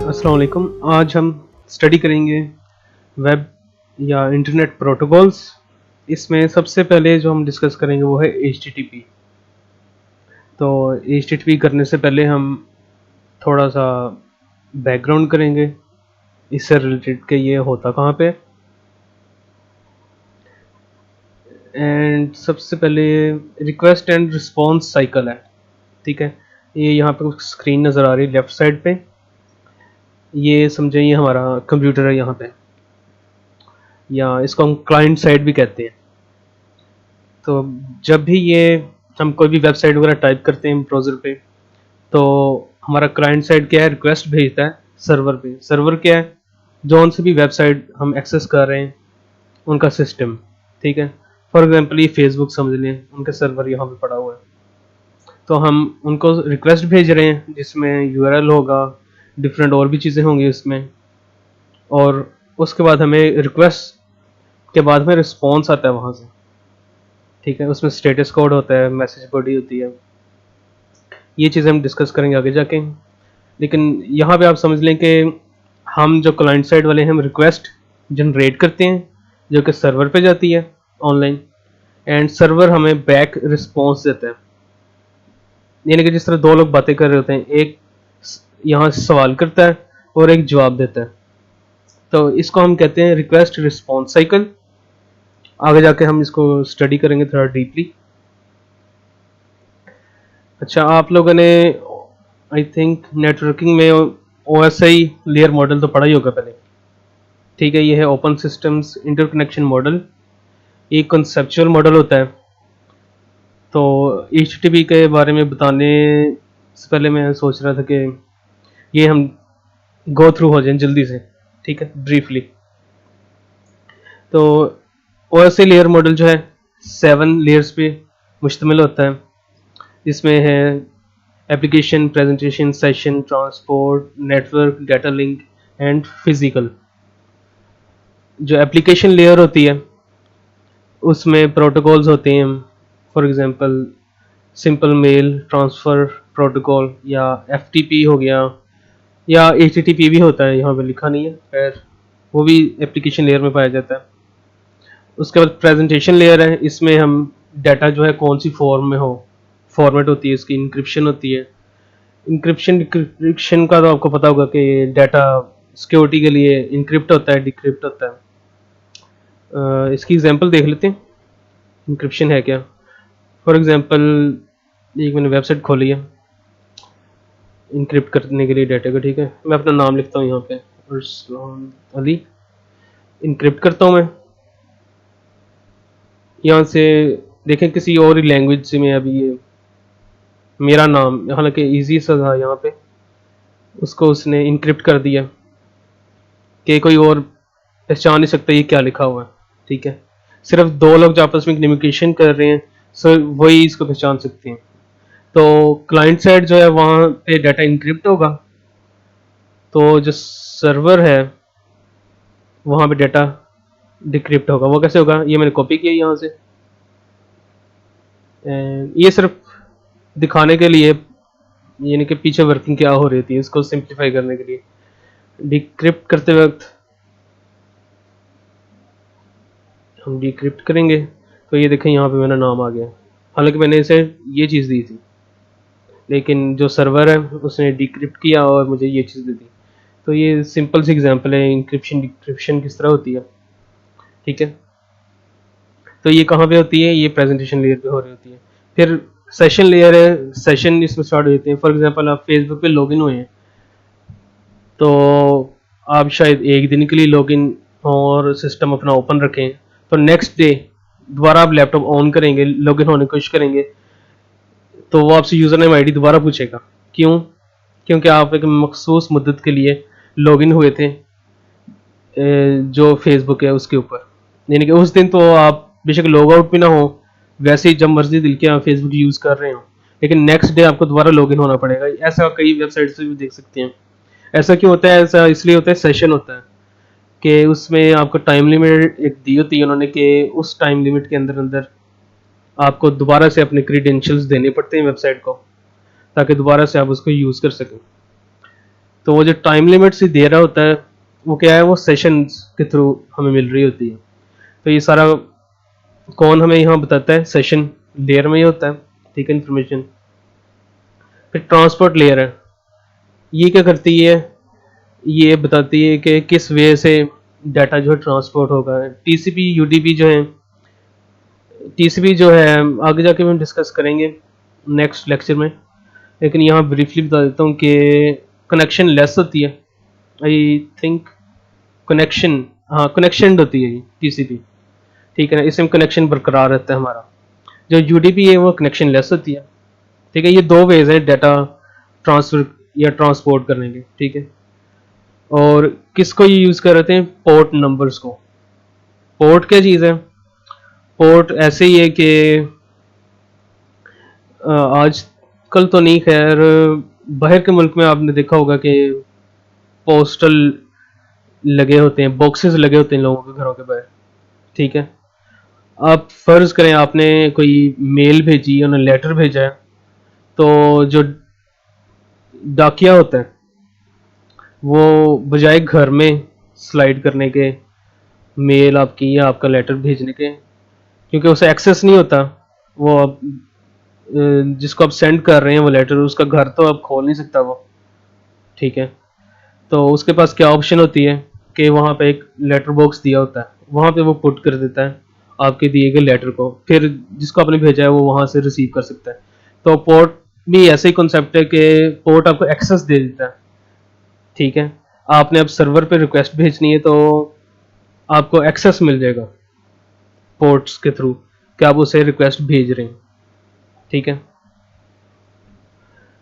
अस्सलाम वालेकुम। आज हम स्टडी करेंगे वेब या इंटरनेट प्रोटोकॉल्स। इसमें सबसे पहले जो हम डिस्कस करेंगे वो है HTTP। तो HTTP करने से पहले हम थोड़ा सा बैकग्राउंड करेंगे इससे रिलेटेड कि ये होता कहाँ पे। एंड सबसे पहले रिक्वेस्ट एंड रिस्पॉन्स साइकिल है, ठीक है। ये यहाँ पे स्क्रीन नज़र आ रही है लेफ़्ट साइड पे। ये समझे ये हमारा कंप्यूटर है यहाँ पे, या इसको हम क्लाइंट साइड भी कहते हैं। तो जब भी ये हम कोई भी वेबसाइट वगैरह टाइप करते हैं ब्राउज़र पे, तो हमारा क्लाइंट साइड क्या है, रिक्वेस्ट भेजता है सर्वर पे। सर्वर क्या है, जो उनसे भी वेबसाइट हम एक्सेस कर रहे हैं उनका सिस्टम, ठीक है। फॉर एग्जांपल ये फेसबुक समझ लें, उनका सर्वर यहाँ पे पड़ा हुआ है। तो हम उनको रिक्वेस्ट भेज रहे हैं जिसमें URL होगा, डिफरेंट और भी चीज़ें होंगी उसमें। और उसके बाद हमें रिक्वेस्ट के बाद में रिस्पॉन्स आता है वहाँ से, ठीक है। उसमें स्टेटस कोड होता है, मैसेज बॉडी होती है। ये चीज़ें हम डिस्कस करेंगे आगे जाके। लेकिन यहाँ पे आप समझ लें कि हम जो क्लाइंट साइड वाले हैं, हम रिक्वेस्ट जनरेट करते हैं जो कि सर्वर पे जाती है ऑनलाइन, एंड सर्वर हमें बैक रिस्पॉन्स देता है। यानी कि जिस तरह दो लोग बातें कर रहे होते हैं, एक यहाँ सवाल करता है और एक जवाब देता है, तो इसको हम कहते हैं रिक्वेस्ट रिस्पॉन्स साइकिल। आगे जाके हम इसको स्टडी करेंगे थोड़ा डीपली। अच्छा, आप लोगों ने आई थिंक नेटवर्किंग में OSI लेयर मॉडल तो पढ़ा ही होगा पहले, ठीक है। ये है ओपन सिस्टम्स इंटरकनेक्शन मॉडल, एक कंसेप्चुअल मॉडल होता है। तो HTTP के बारे में बताने से पहले मैं सोच रहा था कि ये हम गो थ्रू हो जाए जल्दी से, ठीक है, ब्रीफली। तो OSI लेयर मॉडल जो है 7 लेयर्स पे मुश्तमिल होता है। इसमें है application, presentation, session, transport, network, data link and physical. जो एप्लीकेशन लेयर होती है उसमें प्रोटोकॉल्स होते हैं। For example simple mail transfer protocol, या FTP हो गया, या HTTP भी होता है, यहाँ पे लिखा नहीं है, खैर वो भी एप्लीकेशन लेयर में पाया जाता है। उसके बाद प्रेजेंटेशन लेयर है, इसमें हम डाटा जो है कौन सी फॉर्म में हो, फॉर्मेट होती है, इसकी इंक्रिप्शन होती है। इंक्रिप्शन डिक्रिप्शन का तो आपको पता होगा कि डाटा सिक्योरिटी के लिए इंक्रिप्ट होता है, डिक्रिप्ट होता है। इसकी एग्जांपल देख लेते हैं इंक्रिप्शन है क्या। फॉर एग्जांपल एक मैंने वेबसाइट खोली है इंक्रिप्ट करने के लिए डाटा को, ठीक है। मैं अपना नाम लिखता हूँ यहाँ पे, अरसलान अली। इंक्रिप्ट करता हूँ मैं यहाँ से। देखें किसी और लैंग्वेज से मैं अभी ये मेरा नाम, हालांकि इजी सा था यहाँ पे, उसको उसने इंक्रिप्ट कर दिया कि कोई और पहचान नहीं सकता ये क्या लिखा हुआ है, ठीक है। सिर्फ दो लोग जो आपस में कम्युनिकेशन कर रहे हैं, सो वही इसको पहचान सकते हैं। तो क्लाइंट साइड जो है वहाँ पे डाटा इंक्रिप्ट होगा, तो जो सर्वर है वहाँ पे डाटा डिक्रिप्ट होगा। वो कैसे होगा, ये मैंने कॉपी किया यहाँ से, एंड ये सिर्फ दिखाने के लिए, यानी कि पीछे वर्किंग क्या हो रही थी, इसको सिंप्लीफाई करने के लिए। डिक्रिप्ट करते वक्त हम डिक्रिप्ट करेंगे तो ये देखें यहाँ पे मेरा नाम आ गया, हालांकि मैंने इसे ये चीज़ दी थी, लेकिन जो सर्वर है उसने डिक्रिप्ट किया और मुझे ये चीज़ दे दी। तो ये सिंपल सी एग्जांपल है इंक्रिप्शन डिक्रिप्शन किस तरह होती है, ठीक है। तो ये कहाँ पे होती है, ये प्रेजेंटेशन लेयर पे हो रही होती है। फिर सेशन लेयर है, सेशन इसमें स्टार्ट हो जाते हैं। फॉर एग्जांपल आप फेसबुक पे लॉगिन हुए हैं, तो आप शायद एक दिन के लिए लॉगिन और सिस्टम अपना ओपन रखें, तो नेक्स्ट डे दोबारा आप लैपटॉप ऑन करेंगे, लॉगिन होने की कोशिश करेंगे, तो वो आपसे यूज़र नेम ID दोबारा पूछेगा। क्यों? क्योंकि आप एक मखसूस मुद्दत के लिए लॉगिन हुए थे जो फेसबुक है उसके ऊपर। यानी कि उस दिन तो आप बेशक लॉग आउट भी ना हो, वैसे ही जब मर्जी दिल के आप फेसबुक यूज़ कर रहे हो, लेकिन नेक्स्ट डे आपको दोबारा लॉगिन होना पड़ेगा। ऐसा कई वेबसाइट से भी देख सकते हैं। ऐसा क्यों होता है? ऐसा इसलिए होता है, सेशन होता है कि उसमें आपको टाइम लिमिट एक दी होती है उन्होंने, कि उस टाइम लिमिट के अंदर अंदर आपको दोबारा से अपने क्रीडेंशियल्स देने पड़ते हैं वेबसाइट को, ताकि दोबारा से आप उसको यूज़ कर सकें। तो वो जो टाइम लिमिट सी दे रहा होता है वो क्या है, वो सेशंस के थ्रू हमें मिल रही होती है। तो ये सारा कौन हमें यहाँ बताता है, सेशन लेयर में ही होता है, ठीक है, इन्फॉर्मेशन। फिर ट्रांसपोर्ट लेयर है, ये क्या करती है, ये बताती है कि किस वे से डाटा जो है ट्रांसपोर्ट होगा। टीसीपी यूडीपी जो है, टीसीपी जो है आगे जाके हम डिस्कस करेंगे नेक्स्ट लेक्चर में, लेकिन यहाँ ब्रीफली बता देता हूँ कि कनेक्शन लेस होती है, आई थिंक कनेक्शन, हाँ कनेक्शन होती है टीसीपी, ठीक है ना, इसमें कनेक्शन बरकरार रहता है हमारा। जो यूडीपी है वो कनेक्शन लेस होती है, ठीक है। ये दो वेज है डाटा ट्रांसफर या ट्रांसपोर्ट करने के, ठीक है। और किसको ये यूज़ कर रहे थे, पोर्ट नंबर्स को। पोर्ट क्या चीज़ है, पोर्ट ऐसे ही है कि आज कल तो नहीं, खैर बाहर के मुल्क में आपने देखा होगा कि पोस्टल लगे होते हैं, बॉक्सेस लगे होते हैं लोगों के घरों के बाहर, ठीक है। आप फर्ज करें आपने कोई मेल भेजी या लेटर भेजा है, तो जो डाकिया होता है वो बजाय घर में स्लाइड करने के मेल आपकी या आपका लेटर भेजने के, क्योंकि उसे एक्सेस नहीं होता, वो आप जिसको आप सेंड कर रहे हैं वो लेटर, उसका घर तो आप खोल नहीं सकता वो, ठीक है। तो उसके पास क्या ऑप्शन होती है कि वहाँ पे एक लेटर बॉक्स दिया होता है, वहाँ पे वो पुट कर देता है आपके दिए गए लेटर को, फिर जिसको आपने भेजा है वो वहाँ से रिसीव कर सकता है। तो पोर्ट भी ऐसे ही कॉन्सेप्ट है कि पोर्ट आपको एक्सेस दे देता है, ठीक है। आपने अब सर्वर पे रिक्वेस्ट भेजनी है तो आपको एक्सेस मिल जाएगा पोर्ट्स के थ्रू कि आप उसे रिक्वेस्ट भेज रहे हैं, ठीक है।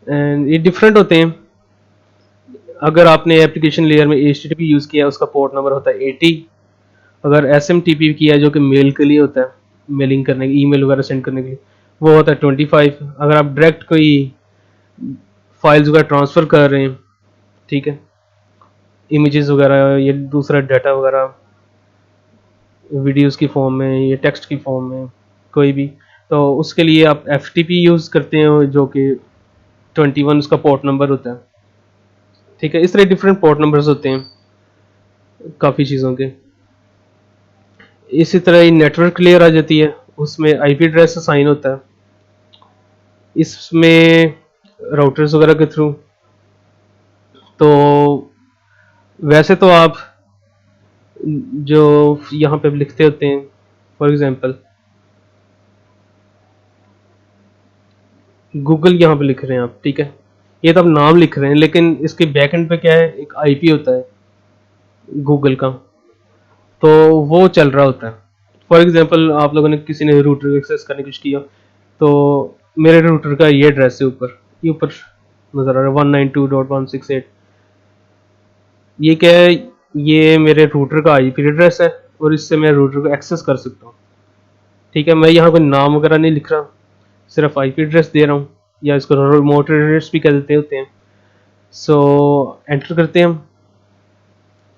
एंड ये डिफरेंट होते हैं। अगर आपने एप्लीकेशन लेयर में HTTP यूज़ किया, उसका पोर्ट नंबर होता है 80। अगर SMTP किया जो कि मेल के लिए होता है, मेलिंग करने के, ईमेल वगैरह सेंड करने के लिए, वो होता है 25। अगर आप डायरेक्ट कोई फाइल्स वगैरह ट्रांसफ़र कर रहे हैं, ठीक है, इमेजेस वगैरह या दूसरा डाटा वगैरह वीडियोस की फॉर्म में या टेक्स्ट की फॉर्म में कोई भी, तो उसके लिए आप FTP यूज़ करते हैं जो कि 21 उसका पोर्ट नंबर होता है, ठीक है। इस तरह डिफरेंट पोर्ट नंबर्स होते हैं काफ़ी चीज़ों के। इसी तरह ये नेटवर्क लेयर आ जाती है, उसमें IP एड्रेस असाइन होता है, इसमें राउटर्स वगैरह के थ्रू। तो वैसे तो आप जो यहाँ पे लिखते होते हैं, फॉर एग्जांपल गूगल यहाँ पे लिख रहे हैं आप, ठीक है, ये तो आप नाम लिख रहे हैं, लेकिन इसके बैक एंड पे क्या है, एक IP होता है गूगल का, तो वो चल रहा होता है। फॉर एग्जांपल आप लोगों ने, किसी ने रूटर को एक्सेस करने की कोशिश किया, तो मेरे रूटर का ये एड्रेस है ऊपर, ये ऊपर नज़र आ रहा है 192.168। ये क्या है, ये मेरे रूटर का IP एड्रेस है और इससे मैं रूटर को एक्सेस कर सकता हूँ, ठीक है। मैं यहाँ कोई नाम वगैरह नहीं लिख रहा, सिर्फ IP एड्रेस दे रहा हूँ, या इसको रिमोट एड्रेस भी कह देते होते हैं। सो एंटर करते हैं हम,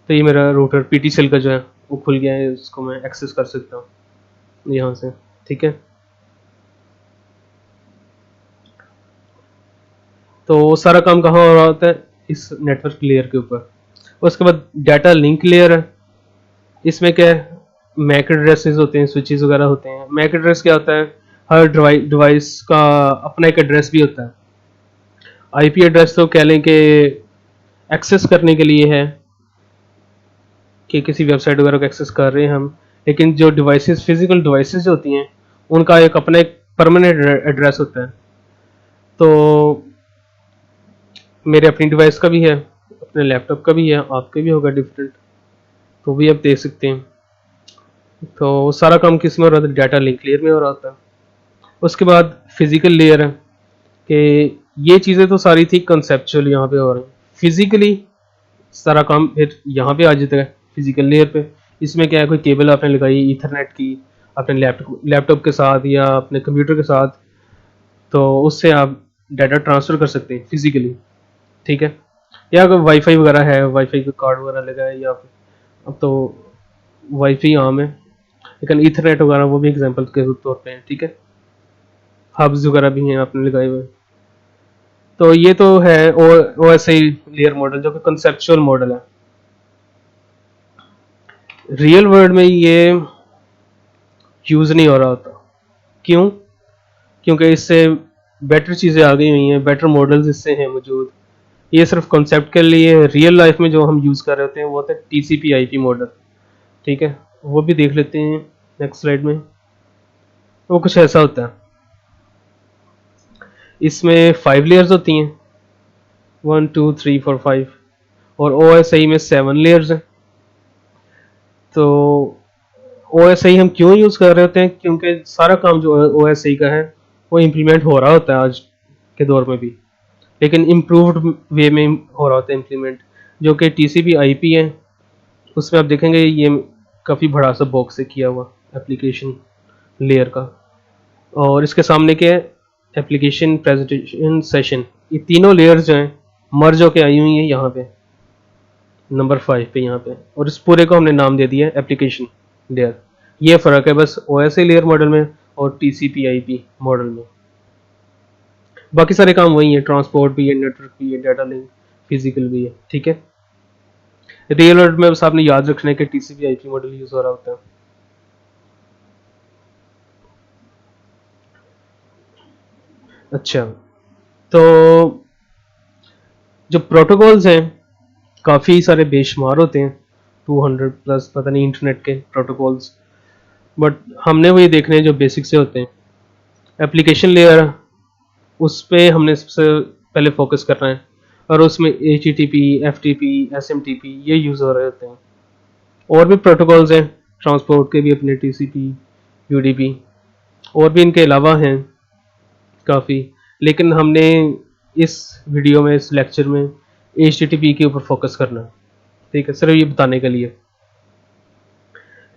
तो ये मेरा रूटर PTCL का जो है वो खुल गया है, इसको मैं एक्सेस कर सकता हूँ यहाँ से, ठीक है। तो सारा काम कहाँ हो रहा होता है, इस नेटवर्क लेयर के ऊपर। उसके बाद डाटा लिंक लेयर है, इसमें क्या है, मैक एड्रेसेस होते हैं, स्विचेस वगैरह होते हैं। मैक एड्रेस क्या होता है, हर डिवाइस का अपना एक एड्रेस भी होता है। IP एड्रेस तो कह लें कि एक्सेस करने के लिए है, कि किसी वेबसाइट वगैरह को एक्सेस कर रहे हैं हम, लेकिन जो डिवाइसेस, फिजिकल डिवाइसेस होती हैं, उनका एक अपना एक परमानेंट एड्रेस होता है। तो मेरे अपनी डिवाइस का भी है, अपने लैपटॉप का भी है, आपके भी होगा डिफरेंट, तो भी आप देख सकते हैं। तो सारा काम किस में हो रहा था, डाटा लिंक लेयर में हो रहा था। उसके बाद फिजिकल लेयर है कि ये चीज़ें तो सारी थी कंसेप्चुअल, यहाँ पे हो रही हैं फिजिकली, सारा काम फिर यहाँ पे आ जाता है फिजिकल लेयर पे। इसमें क्या है, कोई केबल आपने लगाई ईथरनेट की अपने लैपटॉप के साथ या अपने कंप्यूटर के साथ, तो उससे आप डाटा ट्रांसफ़र कर सकते हैं फिजिकली, ठीक है। या अगर वाईफाई वगैरह है, वाईफाई का कार्ड वगैरह लगा है, या अब तो वाईफाई आम है, लेकिन ईथरनेट वगैरह वो भी एग्जांपल के तौर पे है, ठीक है। हब्स वगैरह भी हैं आपने लगाए हुए। तो ये तो है OSI लेयर मॉडल जो कि कंसेप्चुअल मॉडल है। रियल वर्ल्ड में ये यूज नहीं हो रहा होता। क्यों? क्योंकि इससे बेटर चीज़ें आ गई हुई हैं, बेटर मॉडल्स इससे हैं मौजूद। ये सिर्फ कॉन्सेप्ट के लिए, रियल लाइफ में जो हम यूज़ कर रहे होते हैं वो होता है TCP/IP मॉडल। ठीक है, वो भी देख लेते हैं नेक्स्ट स्लाइड में। वो कुछ ऐसा होता है, इसमें 5 लेयर्स होती हैं, 1 2 3 4 5, और OSI में 7 लेयर्स हैं। तो OSI हम क्यों यूज़ कर रहे होते हैं? क्योंकि सारा काम जो OSI का है वो इम्प्लीमेंट हो रहा होता है आज के दौर में भी, लेकिन इम्प्रूव्ड वे में हो रहा होता है इम्प्लीमेंट, जो कि TCP/IP है। उसमें आप देखेंगे ये काफ़ी बड़ा सा बॉक्स है किया हुआ एप्लीकेशन लेयर का, और इसके सामने क्या है? Application presentation session. ये तीनों लेयर्स जो हैं मर्ज होके आई हुई हैं यहाँ पे नंबर 5 पे यहाँ पे, और इस पूरे को हमने नाम दे दिया एप्लीकेशन लेयर। ये फ़र्क है बस OSI लेयर मॉडल में और TCP/IP मॉडल में। बाकी सारे काम वही है, ट्रांसपोर्ट भी है, नेटवर्क भी है, डाटा लिंक, फिजिकल भी है। ठीक है, रियल वर्ल्ड में बस आपने याद रखना है कि TCP/IP मॉडल यूज़ हो रहा होता है। अच्छा, तो जो प्रोटोकॉल्स हैं काफ़ी सारे बेशुमार होते हैं, 200 प्लस पता नहीं इंटरनेट के प्रोटोकॉल्स, बट हमने वही देखने हैं जो बेसिक से होते हैं। एप्लीकेशन लेयर, उस पे हमने सबसे पहले फोकस करना है, और उसमें HTTP, FTP, SMTP ये यूज़ हो रहे होते हैं। और भी प्रोटोकॉल्स हैं ट्रांसपोर्ट के भी अपने, TCP, UDP, और भी इनके अलावा हैं काफ़ी, लेकिन हमने इस वीडियो में, इस लेक्चर में HTTP के ऊपर फोकस करना है। ठीक है, सिर्फ ये बताने के लिए।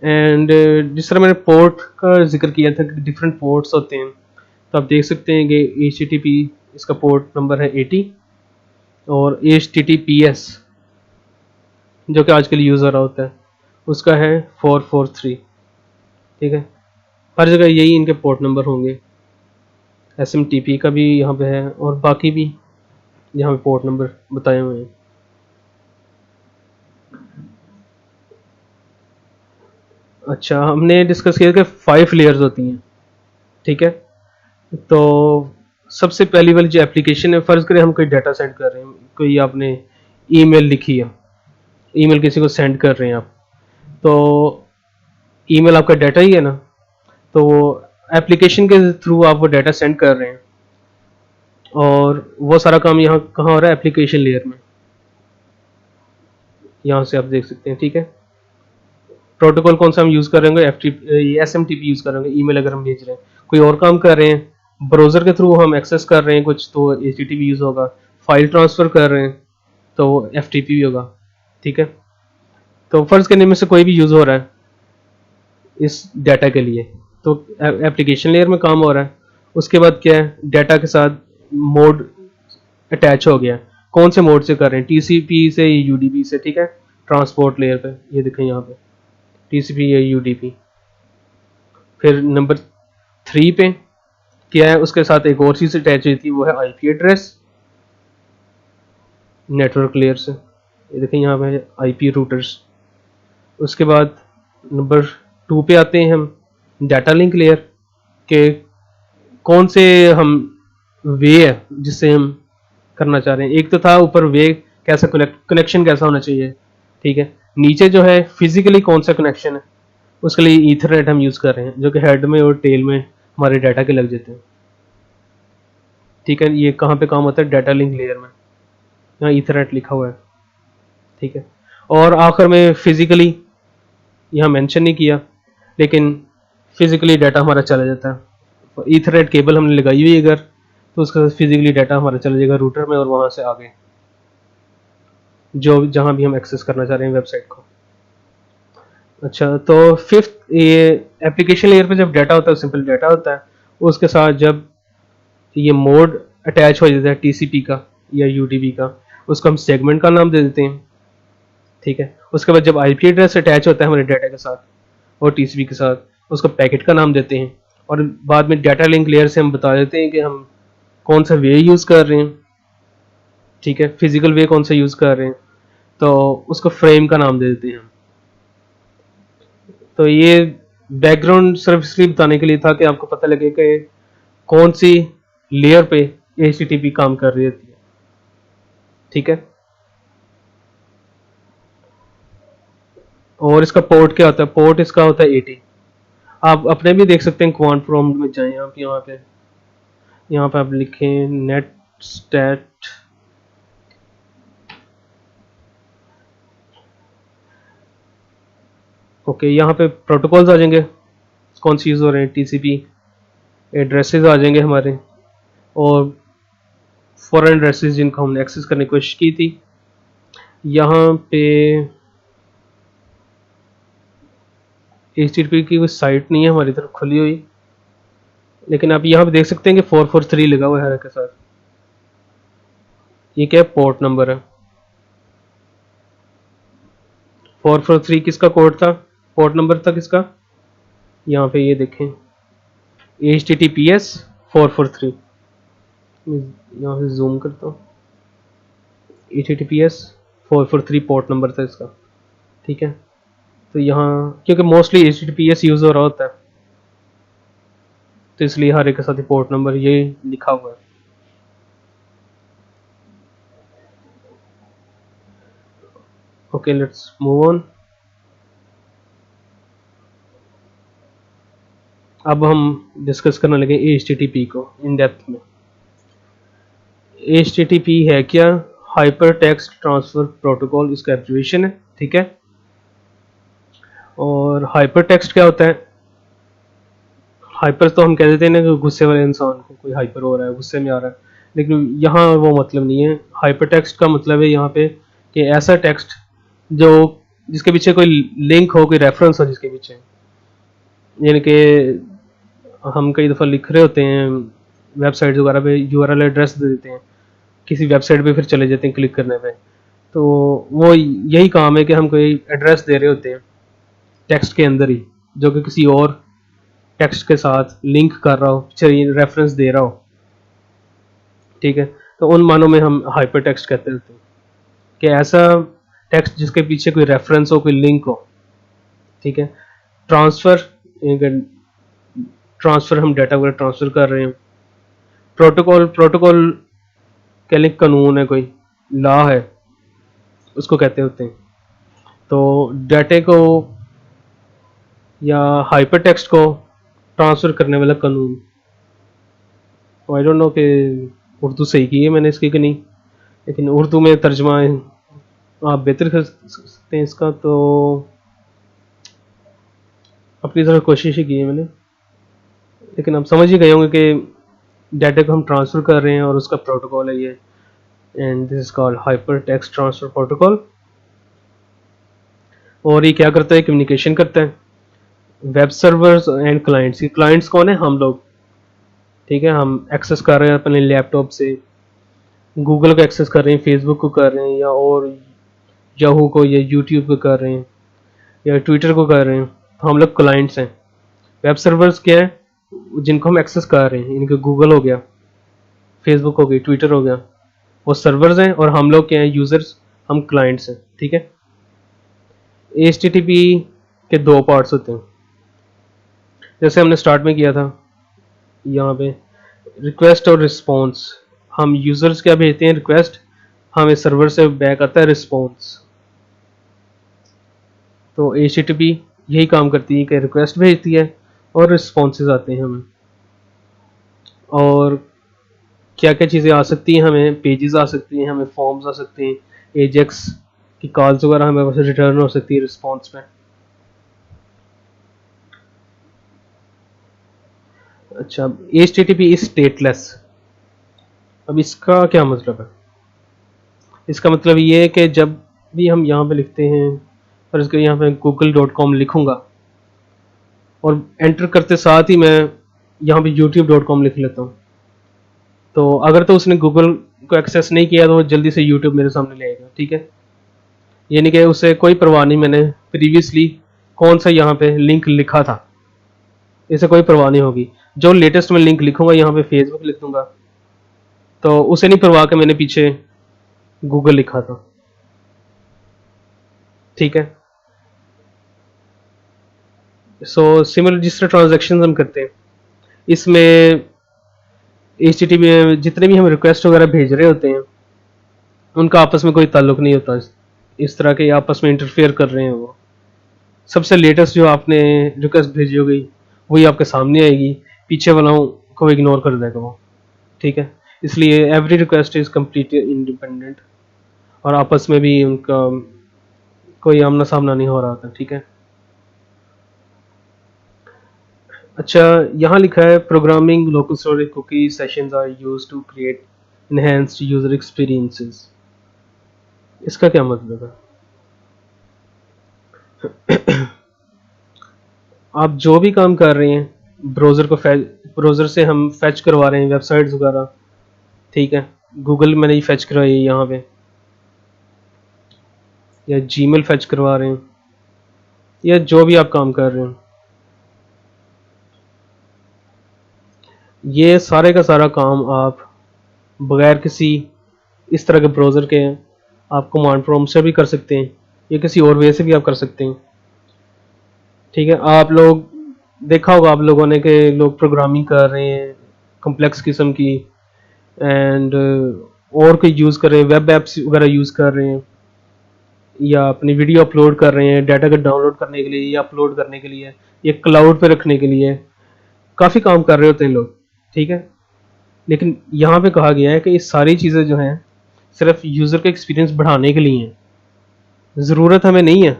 एंड जिस तरह मैंने पोर्ट का जिक्र किया था कि डिफरेंट पोर्ट्स होते हैं, तो आप देख सकते हैं कि HTTP इसका पोर्ट नंबर है 80, और HTTPS जो कि आजकल यूज़ हो रहा होता है उसका है 443। ठीक है, हर जगह यही इनके पोर्ट नंबर होंगे। SMTP का भी यहाँ पे है, और बाकी भी यहाँ पे पोर्ट नंबर बताए हुए हैं। अच्छा, हमने डिस्कस किया कि 5 लेयर्स होती हैं। ठीक है, तो सबसे पहली वाली जो एप्लीकेशन है, फ़र्ज़ करें हम कोई डाटा सेंड कर रहे हैं, कोई आपने ईमेल लिखी है, ईमेल किसी को सेंड कर रहे हैं आप, तो ईमेल आपका डाटा ही है ना, तो एप्लीकेशन के थ्रू आप वो डाटा सेंड कर रहे हैं, और वो सारा काम यहाँ कहाँ हो रहा है? एप्लीकेशन लेयर में। यहाँ से आप देख सकते हैं। ठीक है, प्रोटोकॉल कौन सा हम यूज़ कर रहे होंगे? SMTP यूज़ कर रहे होंगे। ईमेल अगर हम भेज रहे हैं, कोई और काम कर रहे हैं, ब्राउज़र के थ्रू हम एक्सेस कर रहे हैं कुछ, तो HTTP यूज़ होगा। फाइल ट्रांसफ़र कर रहे हैं तो FTP भी होगा। ठीक है, तो फ़र्ज़ करने में से कोई भी यूज़ हो रहा है इस डाटा के लिए, तो एप्लीकेशन लेयर में काम हो रहा है। उसके बाद क्या है? डाटा के साथ मोड अटैच हो गया। कौन से मोड से कर रहे हैं? TCP से, UDP से। ठीक है, ट्रांसपोर्ट लेयर पे ये देखें यहाँ पे TCP या UDP। फिर नंबर 3 पे क्या है? उसके साथ एक और चीज़ अटैच हुई थी, वो है IP एड्रेस नेटवर्क लेयर से। ये देखें यहाँ पे IP रूटर्स। उसके बाद नंबर 2 पे आते हैं हम, डाटा लिंक लेयर के कौन से हम वे है जिससे हम करना चाह रहे हैं। एक तो था ऊपर वे कैसा कनेक्शन कैसा होना चाहिए। ठीक है, नीचे जो है फिजिकली कौन सा कनेक्शन है, उसके लिए ईथरनेट हम यूज़ कर रहे हैं, जो कि हेड में और टेल में हमारे डाटा के लग जाते हैं। ठीक है, ये कहाँ पे काम होता है? डाटा लिंक लेयर में, यहाँ ईथरनेट लिखा हुआ है। ठीक है, और आखिर में फिजिकली यहाँ मेंशन नहीं किया, लेकिन फिजिकली डाटा हमारा चला जाता है। ईथरनेट केबल हमने लगाई हुई है अगर, तो उसका फिजिकली डाटा हमारा चला जाएगा रूटर में, और वहाँ से आगे जो जहाँ भी हम एक्सेस करना चाह रहे हैं वेबसाइट को। अच्छा, तो फिफ्थ, ये एप्लीकेशन लेयर पे जब डाटा होता है सिंपल डाटा होता है, उसके साथ जब ये मोड अटैच हो जाता है TCP का या UDP का, उसको हम सेगमेंट का नाम दे देते हैं। ठीक है, उसके बाद जब IP एड्रेस अटैच होता है हमारे डाटा के साथ और TCP के साथ, उसको पैकेट का नाम देते हैं। और बाद में डाटा लिंक लेयर से हम बता देते हैं कि हम कौन सा वे यूज़ कर रहे हैं, ठीक है, फिजिकल वे कौन सा यूज़ कर रहे हैं, तो उसको फ्रेम का नाम दे देते हैं हम। तो ये बैकग्राउंड सिर्फ इसलिए बताने के लिए था कि आपको पता लगे कि कौन सी लेयर पे HTTP काम कर रही होती है। ठीक है, और इसका पोर्ट क्या होता है, पोर्ट इसका होता है 80। आप अपने भी देख सकते हैं, क्वांट प्रॉम्प्ट में जाएं आप, यहाँ पे आप लिखें नेट स्टैट, ओके, यहाँ पे प्रोटोकॉल्स आ जाएंगे कौन सी यूज़ हो रहे हैं, TCP एड्रेसेस आ जाएंगे हमारे, और फॉरेन एड्रेसेस जिनको हमने एक्सेस करने की कोशिश की थी। यहाँ पे HTTP की कोई साइट नहीं है हमारी तरफ खुली हुई, लेकिन आप यहाँ पे देख सकते हैं कि 443 लगा हुआ है के साथ। ये क्या पोर्ट नंबर है, 443 किसका कोड था, पोर्ट नंबर था किसका, यहाँ पे ये देखें HTTPS 443, यहाँ से जूम करता हूँ, HTTPS 443 पोर्ट नंबर था इसका। ठीक है, तो यहाँ क्योंकि मोस्टली HTTPS यूज़ हो रहा होता है, तो इसलिए हर एक के साथ ही पोर्ट नंबर ये लिखा हुआ है। Okay, let's move on. अब हम डिस्कस करने लगे HTTP को इन डेप्थ में। HTTP है क्या, हाइपर टेक्स्ट ट्रांसफर प्रोटोकॉल, इसका एब्रिविएशन है। ठीक है, और हाइपर टेक्स्ट क्या होता है, हाइपर तो हम कह देते हैं ना कि गुस्से वाले इंसान को कोई हाइपर हो रहा है, गुस्से में आ रहा है, लेकिन यहाँ वो मतलब नहीं है। हाइपर टेक्स्ट का मतलब है यहाँ पे कि ऐसा टेक्स्ट जो जिसके पीछे कोई लिंक हो, कोई रेफरेंस हो जिसके पीछे, यानी कि हम कई दफ़ा लिख रहे होते हैं वेबसाइट वगैरह पे, URL एड्रेस दे देते हैं किसी वेबसाइट पे, फिर चले जाते हैं क्लिक करने पे, तो वो यही काम है कि हम कोई एड्रेस दे रहे होते हैं टेक्स्ट के अंदर ही, जो कि किसी और टेक्स्ट के साथ लिंक कर रहा हो, चलिए रेफरेंस दे रहा हो। ठीक है, तो उन मानों में हम हाइपर टेक्स्ट कहते हैं कि ऐसा टेक्स्ट जिसके पीछे कोई रेफरेंस हो, कोई लिंक हो। ठीक है, ट्रांसफ़र, ट्रांसफ़र हम डाटा वगैरह ट्रांसफ़र कर रहे हैं। प्रोटोकॉल, प्रोटोकॉल कह लें कानून है, कोई लॉ है, उसको कहते होते हैं। तो डाटे को या हाइपर टेक्स्ट को ट्रांसफ़र करने वाला कानून, आई डोंट नो कि उर्दू सही की है मैंने इसकी कि नहीं, लेकिन उर्दू में तर्जमा आप बेहतर कर सकते हैं इसका, तो अपनी तरफ कोशिश ही की है मैंने, लेकिन आप समझ ही गए होंगे कि डाटा को हम ट्रांसफ़र कर रहे हैं और उसका प्रोटोकॉल है ये, and this is called hyper text transfer protocol. और ये क्या करता है, कम्युनिकेशन करता है वेब सर्वर्स एंड क्लाइंट्स। ये क्लाइंट्स कौन है, हम लोग। ठीक है, हम एक्सेस कर रहे हैं अपने लैपटॉप से, गूगल को एक्सेस कर रहे हैं, फेसबुक को कर रहे हैं, या और याहू को या यूट्यूब को कर रहे हैं, या ट्विटर को कर रहे हैं, तो हम लोग क्लाइंट्स हैं। वेब सर्वर्स क्या है, जिनको हम एक्सेस कर रहे हैं, इनके गूगल हो गया, फेसबुक हो गई, ट्विटर हो गया, वो सर्वर्स हैं, और हम लोग क्या हैं, यूज़र्स, हम क्लाइंट्स हैं। ठीक है, HTTP के दो पार्ट्स होते हैं, जैसे हमने स्टार्ट में किया था यहाँ पे, रिक्वेस्ट और रिस्पॉन्स। हम यूज़र्स क्या भेजते हैं, रिक्वेस्ट, हमें सर्वर से बैक आता है रिस्पॉन्स। तो HTTP यही काम करती है कि रिक्वेस्ट भेजती है और रिस्पॉन्सेज आते हैं हमें। और क्या क्या चीज़ें आ सकती हैं, हमें पेजेस आ सकती हैं, हमें फॉर्म्स आ सकते हैं, एजेक्स की कॉल्स वगैरह हमें वैसे रिटर्न हो सकती है रिस्पॉन्स में। अच्छा, HTTP इज स्टेटलेस। अब इसका क्या मतलब है, इसका मतलब ये है कि जब भी हम यहाँ पे लिखते हैं, और इसके यहाँ पे google.com लिखूँगा, और एंटर करते साथ ही मैं यहाँ पे youtube.com लिख लेता हूँ, तो अगर तो उसने गूगल को एक्सेस नहीं किया तो वो जल्दी से यूट्यूब मेरे सामने ले आएगा। ठीक है, यानी कि उसे कोई परवाह नहीं मैंने प्रीवियसली कौन सा यहाँ पे लिंक लिखा था, इसे कोई परवाह नहीं होगी। जो लेटेस्ट में लिंक लिखूंगा, यहाँ पे फेसबुक लिख दूंगा, तो उसे नहीं परवाह कि मैंने पीछे गूगल लिखा था, ठीक है। सो सिमिलर जिस तरह ट्रांजेक्शन हम करते हैं, इसमें HTTP में जितने भी हम रिक्वेस्ट वगैरह भेज रहे होते हैं उनका आपस में कोई ताल्लुक नहीं होता, इस तरह के आपस में इंटरफेयर कर रहे हैं। वो सबसे लेटेस्ट जो आपने रिक्वेस्ट भेजी होगी वही आपके सामने आएगी, पीछे वालों को इग्नोर कर देगा वो, ठीक है। इसलिए every request is completely independent और आपस में भी उनका कोई आमना सामना नहीं हो रहा था, ठीक है। अच्छा, यहाँ लिखा है programming local storage cookie sessions are used to create enhanced user experiences. इसका क्या मतलब है? आप जो भी काम कर रहे हैं ब्राउज़र से हम फैच करवा रहे हैं वेबसाइट्स वगैरह, ठीक है। गूगल मैंने ही फैच करवाई है यहाँ पे, या जीमेल फैच करवा रहे हैं, या जो भी आप काम कर रहे हैं, ये सारे का सारा काम आप बगैर किसी इस तरह के ब्राउज़र के आप कमांड प्रॉम्प्ट से भी कर सकते हैं, या किसी और वे से भी आप कर सकते हैं, ठीक है। आप लोग देखा होगा आप लोगों ने कि लोग प्रोग्रामिंग कर रहे हैं कम्प्लेक्स किस्म की, एंड और कोई यूज़ कर रहे हैं, वेब एप्स वगैरह यूज़ कर रहे हैं, या अपनी वीडियो अपलोड कर रहे हैं डाटा को डाउनलोड करने के लिए या अपलोड करने के लिए या क्लाउड पे रखने के लिए, काफ़ी काम कर रहे होते हैं लोग, ठीक है। लेकिन यहाँ पे कहा गया है कि ये सारी चीज़ें जो हैं सिर्फ यूज़र का एक्सपीरियंस बढ़ाने के लिए हैं, ज़रूरत हमें नहीं है,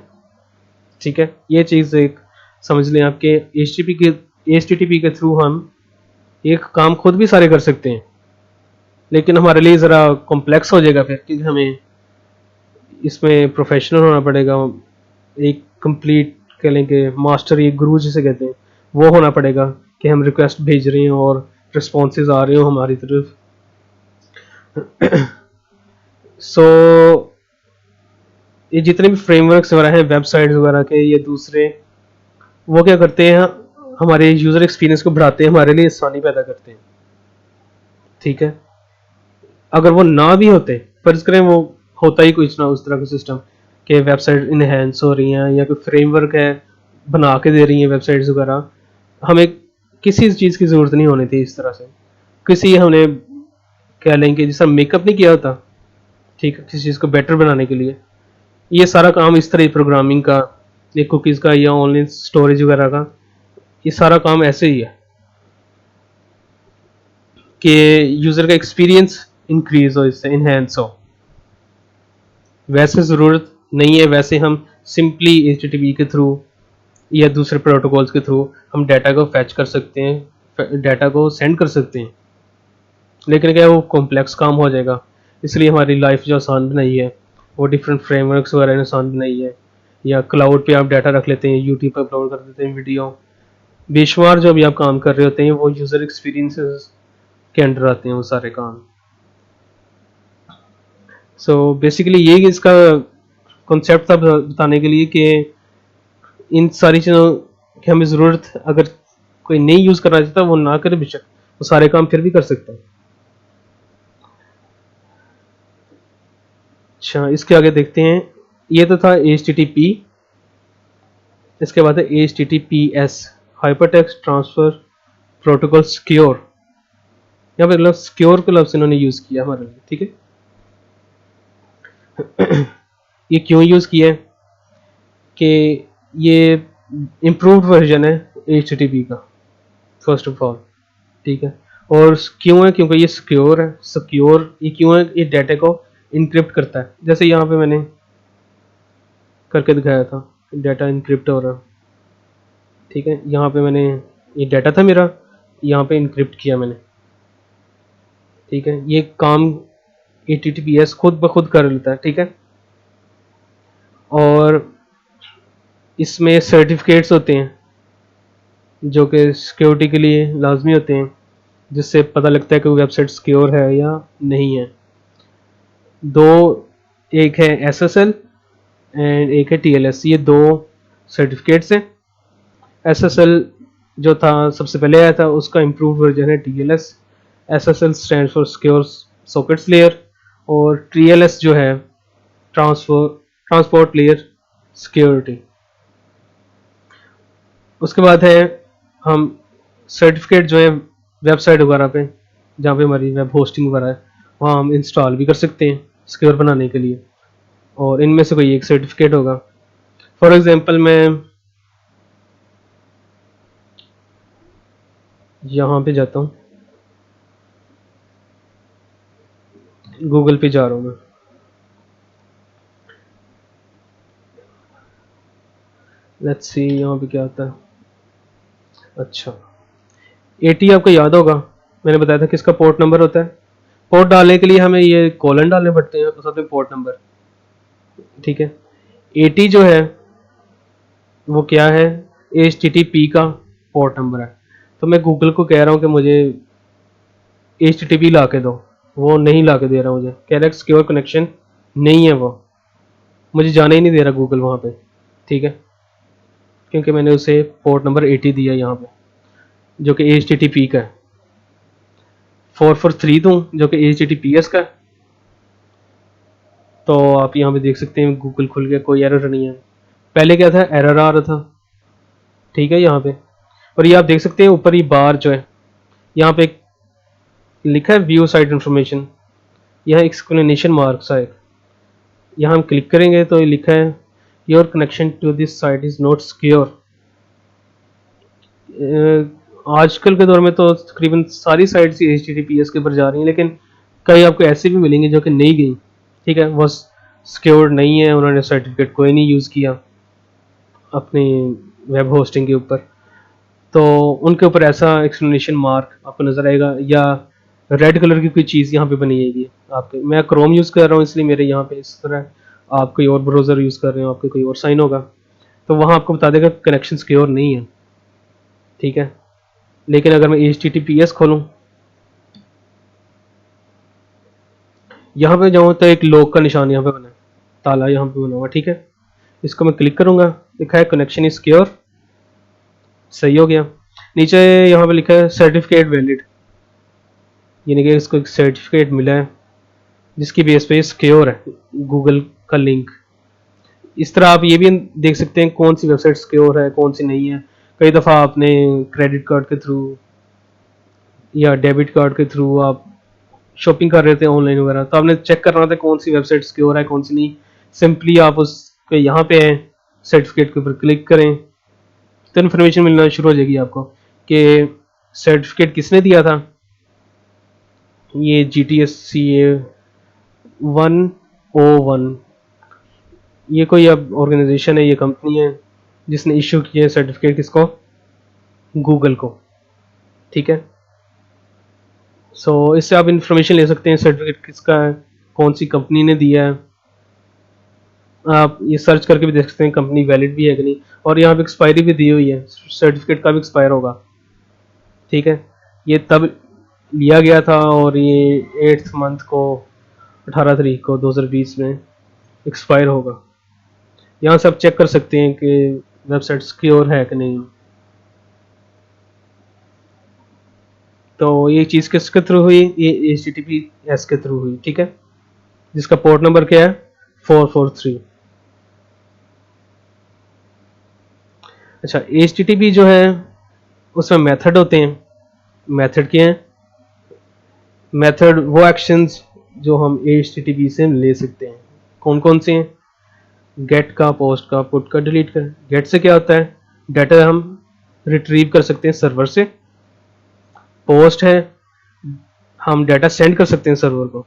ठीक है। ये चीज़ एक समझ लें आपके HTTP के थ्रू हम एक काम खुद भी सारे कर सकते हैं, लेकिन हमारे लिए ज़रा कॉम्प्लेक्स हो जाएगा फिर, क्योंकि हमें इसमें प्रोफेशनल होना पड़ेगा, एक कंप्लीट कह लें कि मास्टर, एक गुरु जिसे कहते हैं वो होना पड़ेगा कि हम रिक्वेस्ट भेज रहे हैं और रिस्पॉन्सेज आ रहे हो हमारी तरफ। सो ये जितने भी फ्रेमवर्क्स वगैरह हैं वेबसाइट्स वगैरह के, ये दूसरे वो क्या करते हैं, हमारे यूज़र एक्सपीरियंस को बढ़ाते हैं, हमारे लिए आसानी पैदा करते हैं, ठीक है। अगर वो ना भी होते, फर्ज करें वो होता ही कुछ ना उस तरह का सिस्टम कि वेबसाइट इनहेंस हो रही हैं या कोई फ्रेमवर्क है बना के दे रही हैं वेबसाइट्स वगैरह, हमें किसी चीज़ की ज़रूरत नहीं होनी थी इस तरह से। किसी हमने कह लें कि जैसा मेकअप नहीं किया होता, ठीक है, किसी चीज़ को बेटर बनाने के लिए, ये सारा काम इस तरह प्रोग्रामिंग का या कुकीज़ का या ऑनलाइन स्टोरेज वगैरह का, ये सारा काम ऐसे ही है कि यूज़र का एक्सपीरियंस इंक्रीज हो, इससे इनहेंस हो। वैसे ज़रूरत नहीं है, वैसे हम सिंपली HTTP के थ्रू या दूसरे प्रोटोकॉल्स के थ्रू हम डाटा को फैच कर सकते हैं, डाटा को सेंड कर सकते हैं, लेकिन क्या वो कॉम्प्लेक्स काम हो जाएगा। इसलिए हमारी लाइफ जो आसान बनाई है वो डिफरेंट फ्रेमवर्क्स वगैरह ने आसान बनाई है, या क्लाउड पे आप डाटा रख लेते हैं, यूट्यूब पर अपलोड कर देते हैं वीडियो, बेशुमार जो भी आप काम कर रहे होते हैं वो यूज़र एक्सपीरियंसेस के अंडर आते हैं वो सारे काम। सो बेसिकली यही इसका कॉन्सेप्ट था बताने के लिए कि इन सारी चीज़ों की हमें ज़रूरत, अगर कोई नहीं यूज़ करना चाहता वो ना करे बेशक, वो सारे काम फिर भी कर सकता है। अच्छा, इसके आगे देखते हैं, ये तो था HTTP, इसके बाद है HTTPS hypertext transfer protocol secure. यहाँ पे लफ्ज़ सिक्योर का लफ्ज़ इन्होंने यूज़ किया हमारे लिए, ठीक है। ये क्यों यूज़ किया है कि ये इम्प्रूव्ड वर्जन है HTTP का, फर्स्ट ऑफ ऑल, ठीक है। और क्यों है, क्योंकि ये सिक्योर है। सिक्योर ये क्यों है, ये डाटा को इनक्रिप्ट करता है, जैसे यहाँ पे मैंने करके दिखाया था, डाटा इनक्रिप्ट हो रहा, ठीक है। यहाँ पे मैंने ये डाटा था मेरा, यहाँ पे इनक्रिप्ट किया मैंने, ठीक है। ये काम HTTPS खुद ब खुद कर लेता है, ठीक है। और इसमें सर्टिफिकेट्स होते हैं जो कि सिक्योरिटी के लिए लाजमी होते हैं, जिससे पता लगता है कि वेबसाइट सिक्योर है या नहीं है। दो, एक है SSL एंड एक है TLS, ये दो सर्टिफिकेट्स हैं। SSL जो था सबसे पहले आया था, उसका इम्प्रूव वर्जन है TLS। SSL stand for secure sockets layer, और TLS जो है ट्रांसपोर्ट लेयर सिक्योरिटी। उसके बाद है हम सर्टिफिकेट जो है वेबसाइट वगैरह पे, जहाँ पे हमारी वेब होस्टिंग वगैरह है, वहाँ हम इंस्टॉल भी कर सकते हैं सिक्योर बनाने के लिए। और इनमें से कोई एक सर्टिफिकेट होगा। फॉर एग्जांपल मैं यहाँ पे जाता हूँ, गूगल पे जा रहा हूँ मैं। लेट्स सी यहाँ पे क्या आता है। अच्छा, 80 आपको याद होगा, मैंने बताया था किसका पोर्ट नंबर होता है। पोर्ट डालने के लिए हमें ये कॉलन डालने पड़ते हैं साथ में पोर्ट नंबर, ठीक है। 80 जो है वो क्या है, HTTP का पोर्ट नंबर है। तो मैं गूगल को कह रहा हूँ कि मुझे HTTP ला के दो, वो नहीं ला के दे रहा, मुझे कह रहा है सिक्योर कनेक्शन नहीं है, वो मुझे जाने ही नहीं दे रहा गूगल वहाँ पे, ठीक है, क्योंकि मैंने उसे पोर्ट नंबर 80 दिया यहाँ पे जो कि HTTP का है। 443 दूँ जो कि HTTPS का है। तो आप यहाँ पे देख सकते हैं गूगल खुल गया, कोई एरर नहीं है। पहले क्या था, एरर आ रहा था, ठीक है यहाँ पे। और ये आप देख सकते हैं ऊपर ये बार जो है यहाँ पे लिखा है व्यू साइट इन्फॉर्मेशन, यहाँ एक्सप्लेनेशन मार्क सा है, यहाँ हम क्लिक करेंगे तो ये लिखा है your connection to this site is not secure. आजकल के दौर में तो तकरीबन सारी साइट्स HTTPS के ऊपर जा रही हैं, लेकिन कई आपको ऐसे भी मिलेंगे जो कि नहीं गई, ठीक है, वो सिक्योर्ड नहीं है, उन्होंने सर्टिफिकेट कोई नहीं यूज़ किया अपनी वेब होस्टिंग के ऊपर। तो उनके ऊपर ऐसा एक्सप्लेनेशन मार्क आपको नज़र आएगा, या रेड कलर की कोई चीज़ यहाँ पे बनी आएगी आपके। मैं क्रोम यूज़ कर रहा हूँ इसलिए मेरे यहाँ पे इस तरह, आप कोई और ब्राउज़र यूज़ कर रहे हो आपके कोई और साइन होगा, तो वहाँ आपको बता देगा कनेक्शन सिक्योर नहीं है, ठीक है। लेकिन अगर मैं HTTPS खोलूँ, यहाँ पे जाऊँ तो एक लॉक का निशान यहाँ पे बना है, ताला यहाँ पे बना हुआ, ठीक है। इसको मैं क्लिक करूँगा, लिखा है कनेक्शन इज सिक्योर, सही हो गया। नीचे यहाँ पे लिखा है सर्टिफिकेट वैलिड, यानी कि इसको एक सर्टिफिकेट मिला है जिसकी बेस पे सिक्योर है गूगल का लिंक। इस तरह आप ये भी देख सकते हैं कौन सी वेबसाइट सिक्योर है कौन सी नहीं है। कई दफ़ा आपने क्रेडिट कार्ड के थ्रू या डेबिट कार्ड के थ्रू आप शॉपिंग कर रहे थे ऑनलाइन वगैरह, तो आपने चेक करना था कौन सी वेबसाइट सिक्योर है कौन सी नहीं। सिंपली आप उसके यहाँ पे हैं, सर्टिफिकेट के ऊपर क्लिक करें तो इन्फॉर्मेशन मिलना शुरू हो जाएगी आपको कि सर्टिफिकेट किसने दिया था। ये GTSCA 101, ये कोई अब ऑर्गेनाइजेशन है, ये कंपनी है जिसने इशू किया है सर्टिफिकेट किसको, गूगल को, ठीक है। सो इससे आप इंफॉर्मेशन ले सकते हैं सर्टिफिकेट किसका है, कौन सी कंपनी ने दिया है। आप ये सर्च करके भी देख सकते हैं कंपनी वैलिड भी है कि नहीं, और यहाँ पे एक्सपायरी भी दी हुई है, सर्टिफिकेट का भी एक्सपायर होगा, ठीक है। ये तब लिया गया था और ये 8th मंथ को 18 तारीख को 2020 में एक्सपायर होगा। यहाँ से आप चेक कर सकते हैं कि वेबसाइट सिक्योर है कि नहीं। तो ये चीज़ किसके थ्रू हुई, ये HTTPS के थ्रू हुई, ठीक है, जिसका पोर्ट नंबर क्या है 443। अच्छा, HTTP जो है उसमें मेथड होते हैं। मेथड क्या है, मेथड वो एक्शंस जो हम HTTP से ले सकते हैं, कौन कौन से हैं, गेट का, पोस्ट का, पुट का, डिलीट का। गेट से क्या होता है, डाटा हम रिट्रीव कर सकते हैं सर्वर से। पोस्ट है, हम डाटा सेंड कर सकते हैं सर्वर को,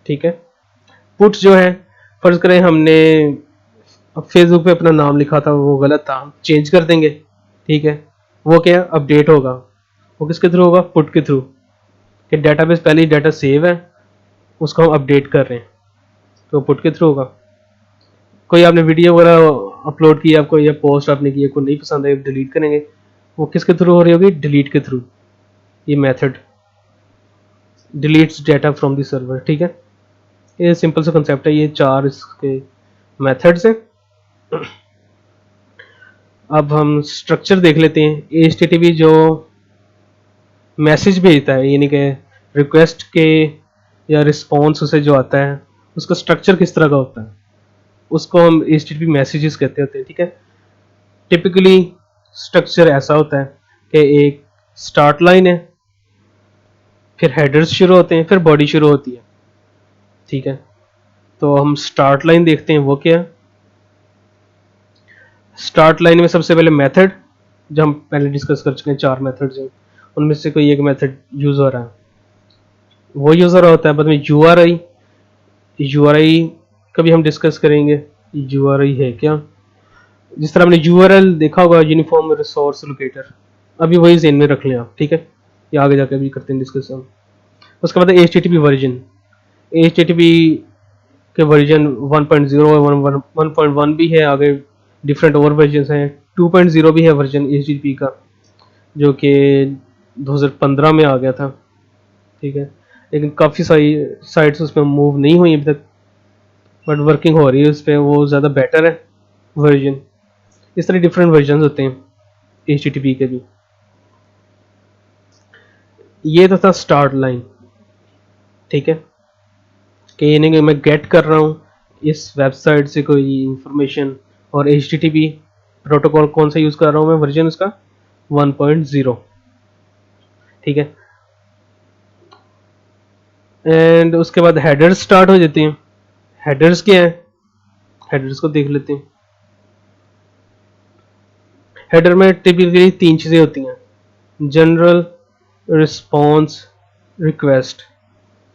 ठीक है। पुट जो है, फर्ज करें हमने फेसबुक पे अपना नाम लिखा था वो गलत था, हम चेंज कर देंगे, ठीक है, वो क्या अपडेट होगा, वो किसके थ्रू होगा, पुट के थ्रू, कि डेटाबेस पहले ही डाटा सेव है उसको हम अपडेट कर रहे हैं, तो पुट के थ्रू होगा। कोई आपने वीडियो वगैरह अपलोड किया आपको, या पोस्ट आपने की, आपको नहीं पसंद है डिलीट करेंगे, वो किसके थ्रू हो रही होगी, डिलीट के थ्रू। ये method deletes data from the server, ठीक है। ये सिंपल सा कंसेप्ट है, ये 4 इसके मेथड्स हैं। अब हम स्ट्रक्चर देख लेते हैं। HTTP जो मैसेज भेजता है, यानी कि रिक्वेस्ट के या रिस्पॉन्स उसे जो आता है उसका स्ट्रक्चर किस तरह का होता है, उसको हम HTTP मैसेजेस कहते होते हैं। ठीक है, टिपिकली स्ट्रक्चर ऐसा होता है कि एक स्टार्ट लाइन है, फिर हेडर्स शुरू होते हैं, फिर बॉडी शुरू होती है। ठीक है, तो हम स्टार्ट लाइन देखते हैं, वो क्या है। स्टार्ट लाइन में सबसे पहले मेथड, जो हम पहले डिस्कस कर चुके हैं, 4 मेथड्स हैं, उनमें से कोई एक मेथड यूज हो रहा है, वो यूज हो रहा होता है। बाद में URI, URI का भी हम डिस्कस करेंगे, URI है क्या। जिस तरह हमने URL देखा होगा, यूनिफॉर्म रिसोर्स लोकेटर, अभी वही ज़हन में रख लें आप। ठीक है, ये आगे जाके भी करते हैं डिस्कस हम। उसके बाद HTTP वर्जन, HTTP के वर्जन 1.0 और 1.1 भी है, आगे डिफरेंट और वर्जन हैं। 2.0 भी है वर्जन HTTP का, जो कि 2015 में आ गया था। ठीक है, लेकिन काफ़ी सारी साइट्स उसमें मूव नहीं हुई अभी तक, बट वर्किंग हो रही है उस पर, वो ज़्यादा बेटर है वर्जन। इस तरह डिफरेंट वर्जन होते हैं HTTP के भी। ये तो था स्टार्ट लाइन। ठीक है, कि ये नहीं कि मैं गेट कर रहा हूँ इस वेबसाइट से कोई इंफॉर्मेशन, और HTTP प्रोटोकॉल कौन सा यूज़ कर रहा हूँ मैं, वर्जन उसका 1.0। ठीक है, एंड उसके बाद हेडर्स स्टार्ट हो जाती हैं। हेडर्स क्या है, हेडर्स को देख लेते हैं। हेडर में टिपिकली 3 चीज़ें होती हैं, जनरल, रिस्पॉन्स, रिक्वेस्ट।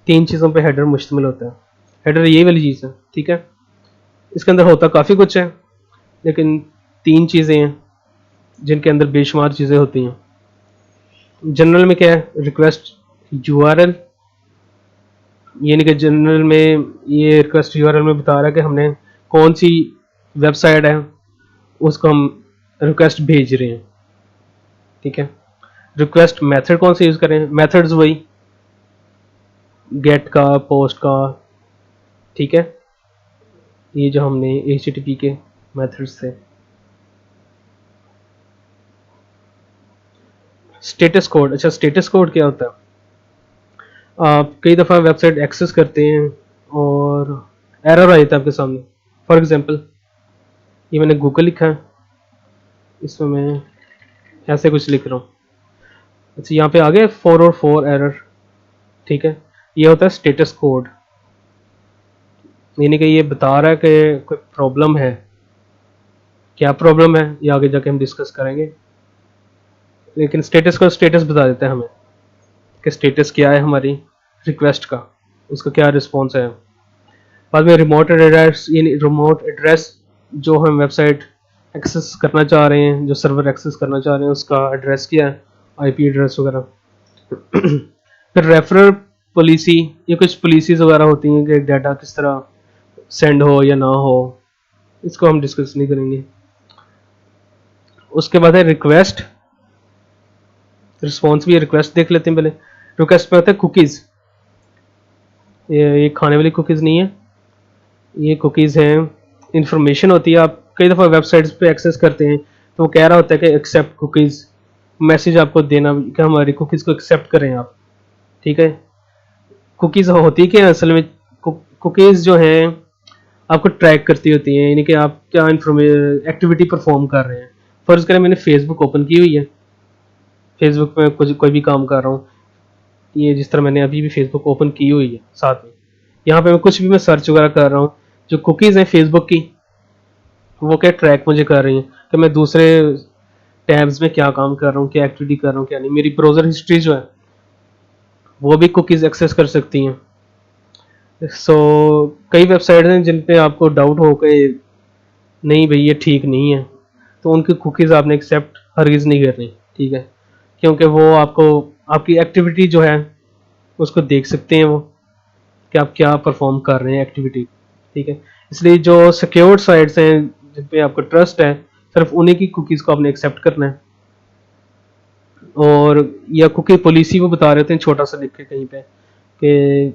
3 चीज़ों पे हेडर मुश्तमिल होता है। हेडर ये वाली चीज़ है। ठीक है, इसके अंदर होता काफ़ी कुछ है, लेकिन 3 चीज़ें हैं जिनके अंदर बेशुमार चीज़ें होती हैं। जनरल में क्या है, रिक्वेस्ट URL, ये नहीं कि जनरल में ये रिक्वेस्ट URL में बता रहा है कि हमने कौन सी वेबसाइट है उसको हम रिक्वेस्ट भेज रहे हैं। ठीक है, रिक्वेस्ट मेथड कौन सा यूज़ करें, मेथड्स वही गेट का, पोस्ट का। ठीक है, ये जो हमने HTTP के मेथड्स थे। स्टेटस कोड, अच्छा स्टेटस कोड क्या होता है। आप कई दफ़ा वेबसाइट एक्सेस करते हैं और एरर आ जाता है आपके सामने। फॉर एग्जांपल, ये मैंने गूगल लिखा है, इसमें मैं ऐसे कुछ लिख रहा हूँ। अच्छा, यहाँ पे आ गया 4 और 4 एरर। ठीक है, ये होता है स्टेटस कोड, यानी कि ये बता रहा है कि कोई प्रॉब्लम है। क्या प्रॉब्लम है ये आगे जाके हम डिस्कस करेंगे, लेकिन स्टेटस को स्टेटस बता देता है हमें कि स्टेटस क्या है हमारी रिक्वेस्ट का, उसका क्या रिस्पॉन्स है। बाद में रिमोट एड्रेस, यानी रिमोट एड्रेस, जो हम वेबसाइट एक्सेस करना चाह रहे हैं, जो सर्वर एक्सेस करना चाह रहे हैं, उसका एड्रेस क्या है, IP एड्रेस वगैरह। फिर रेफरल पॉलिसी, ये कुछ पॉलिसीज वगैरह होती हैं कि डाटा किस तरह सेंड हो या ना हो, इसको हम डिस्कस नहीं करेंगे। उसके बाद है रिक्वेस्ट, रिस्पॉन्स भी है। रिक्वेस्ट देख लेते हैं पहले। रिक्वेस्ट में होता है कुकीज़, ये खाने वाली कुकीज़ नहीं है, ये कुकीज़ हैं, इंफॉर्मेशन होती है। आप कई दफ़ा वेबसाइट्स पे एक्सेस करते हैं तो वो कह रहा होता है कि एक्सेप्ट कुकीज़, मैसेज आपको देना कि हमारी कुकीज़ को एक्सेप्ट करें आप। ठीक है, कुकीज़ होती क्या है असल में, कुकीज़ जो हैं आपको ट्रैक करती होती हैं, यानी कि आप क्या एक्टिविटी परफॉर्म कर रहे हैं। फर्ज करें मैंने फेसबुक ओपन की हुई है, फेसबुक में कुछ कोई भी काम कर रहा हूँ, ये जिस तरह मैंने अभी भी फेसबुक ओपन की हुई है, साथ में यहाँ पे मैं कुछ भी मैं सर्च वगैरह कर रहा हूँ, जो कुकीज़ हैं फेसबुक की, वो क्या ट्रैक मुझे कर रही हैं कि मैं दूसरे टैब्स में क्या काम कर रहा हूँ, क्या एक्टिविटी कर रहा हूँ, क्या नहीं। मेरी ब्राउज़र हिस्ट्री जो है वो भी कुकीज़ एक्सेस कर सकती हैं। सो कई वेबसाइट हैं जिन पे आपको डाउट हो कि नहीं भाई ये ठीक नहीं है, तो उनकी कुकीज़ आपने एक्सेप्ट हरगिज़ नहीं करनी। ठीक है, क्योंकि वो आपको आपकी एक्टिविटी जो है उसको देख सकते हैं, वो कि आप क्या परफॉर्म कर रहे हैं एक्टिविटी। ठीक है, इसलिए जो सिक्योर्ड साइट्स हैं जिन पे आपको ट्रस्ट है, सिर्फ उन्हीं की कुकीज़ को आपने एक्सेप्ट करना है। और या कुकी पॉलिसी वो बता रहे होते हैं छोटा सा लिख के कहीं पे कि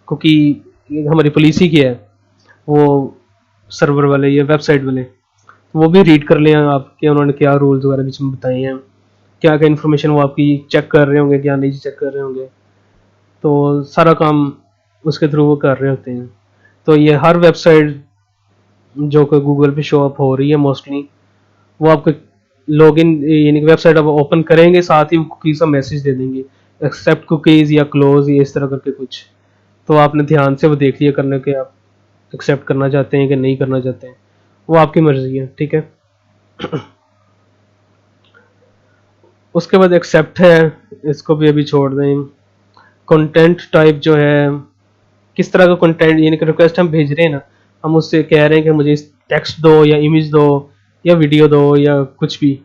कुकी हमारी पॉलिसी क्या है, वो सर्वर वाले या वेबसाइट वाले वो भी रीड कर लें आप कि उन्होंने क्या रूल्स वगैरह बीच में बताए हैं, क्या क्या इन्फॉर्मेशन वो आपकी चेक कर रहे होंगे, क्या नहीं चेक कर रहे होंगे। तो सारा काम उसके थ्रू वो कर रहे होते हैं। तो ये हर वेबसाइट जो कि गूगल पे शो अप हो रही है मोस्टली, वो आपको लॉगिन यानी कि वेबसाइट आप ओपन करेंगे साथ ही कुकीज़ का मैसेज दे देंगे, एक्सेप्ट कुकीज़ या क्लोज या इस तरह करके कुछ। तो आपने ध्यान से वो देख लिया करने के आप एक्सेप्ट करना चाहते हैं कि नहीं करना चाहते हैं, वो आपकी मर्जी है, ठीक है। उसके बाद एक्सेप्ट है, इसको भी अभी छोड़ दें। कंटेंट टाइप जो है, किस तरह का कंटेंट यानी कि रिक्वेस्ट हम भेज रहे हैं ना, हम उससे कह रहे हैं कि मुझे टेक्स्ट दो या इमेज दो या वीडियो दो या कुछ भी,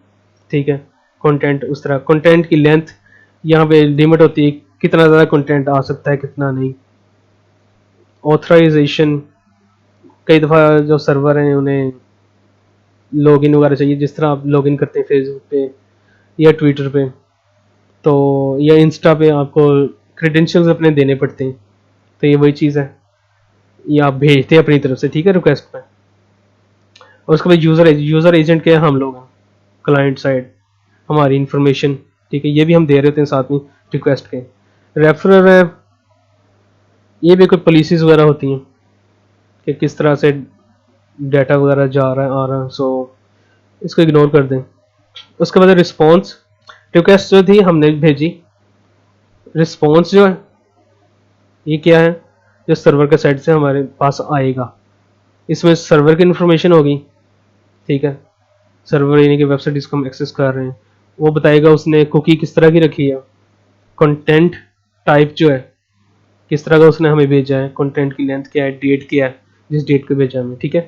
ठीक है। कंटेंट उस तरह, कंटेंट की लेंथ यहाँ पे लिमिट होती है, कितना ज़्यादा कंटेंट आ सकता है कितना नहीं। ऑथराइजेशन, कई दफ़ा जो सर्वर हैं उन्हें लॉगिन वगैरह चाहिए, जिस तरह आप लॉगिन करते हैं फेसबुक पे या ट्विटर पे, तो या इंस्टा पे आपको क्रेडेंशियल्स अपने देने पड़ते हैं। तो ये वही चीज़ है, ये आप भेजते हैं अपनी तरफ से, ठीक है, रिक्वेस्ट पे। और उसके बाद यूज़र एजेंट क्या है, हम लोग हैं, क्लाइंट साइड, हमारी इंफॉर्मेशन, ठीक है, ये भी हम दे रहे होते हैं साथ में रिक्वेस्ट के। रेफरर है, ये भी कोई पॉलिसीज़ वगैरह होती हैं कि किस तरह से डाटा वगैरह जा रहा है आ रहा है, सो इसको इग्नोर कर दें। उसके बाद रिस्पॉन्स, रिक्वेस्ट जो थी हमने भेजी, रिस्पॉन्स जो है ये क्या है, जो सर्वर के साइड से हमारे पास आएगा, इसमें सर्वर की इन्फॉर्मेशन होगी, ठीक है। सर्वर यानी कि वेबसाइट जिसको हम एक्सेस कर रहे हैं, वो बताएगा उसने कुकी किस तरह की रखी है। कंटेंट टाइप जो है, किस तरह का उसने हमें भेजा है, कंटेंट की लेंथ क्या है, डेट क्या है, जिस डेट को भेजा हमें, ठीक है।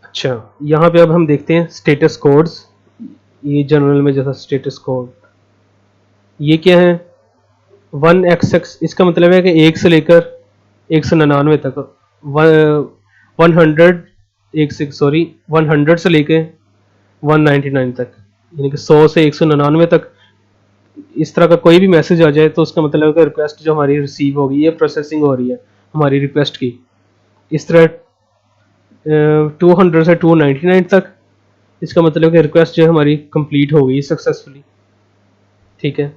अच्छा, यहाँ पे अब हम देखते हैं स्टेटस कोड्स। ये जनरल में जैसा स्टेटस कोड, ये क्या है, 1xx, इसका मतलब है कि 1 से लेकर 199 तक, 100 एक से सॉरी 100 से लेके 199 तक, यानी कि 100 से 199 तक इस तरह का कोई भी मैसेज आ जाए तो उसका मतलब है कि रिक्वेस्ट जो हमारी रिसीव होगी, ये प्रोसेसिंग हो रही है हमारी रिक्वेस्ट की। इस तरह 200 से 299 तक, इसका मतलब है कि रिक्वेस्ट जो है हमारी कंप्लीट हो गई सक्सेसफुली, ठीक है।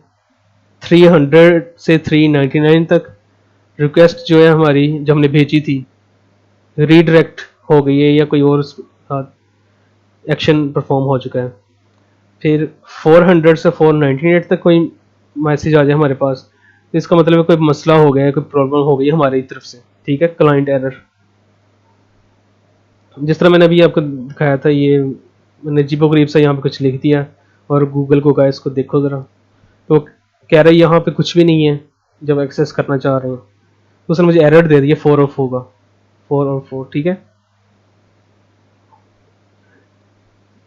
300 से 399 तक रिक्वेस्ट जो है हमारी, जो हमने भेजी थी, रीडायरेक्ट हो गई है या कोई और एक्शन परफॉर्म हो चुका है। फिर 400 से 498 तक कोई मैसेज आ जाए हमारे पास, तो इसका मतलब है कोई मसला हो गया है, कोई प्रॉब्लम हो गई हमारी तरफ से, ठीक है, क्लाइंट एरर। जिस तरह मैंने अभी आपको दिखाया था, ये मैंने अजीबो गरीब सा यहाँ पे कुछ लिख दिया और गूगल को कहा इसको देखो ज़रा, तो कह रहा है यहाँ पे कुछ भी नहीं है जब एक्सेस करना चाह रहे हैं, तो उसने मुझे एरर दे दिया 4 और 4 का, 4 और 4, ठीक है।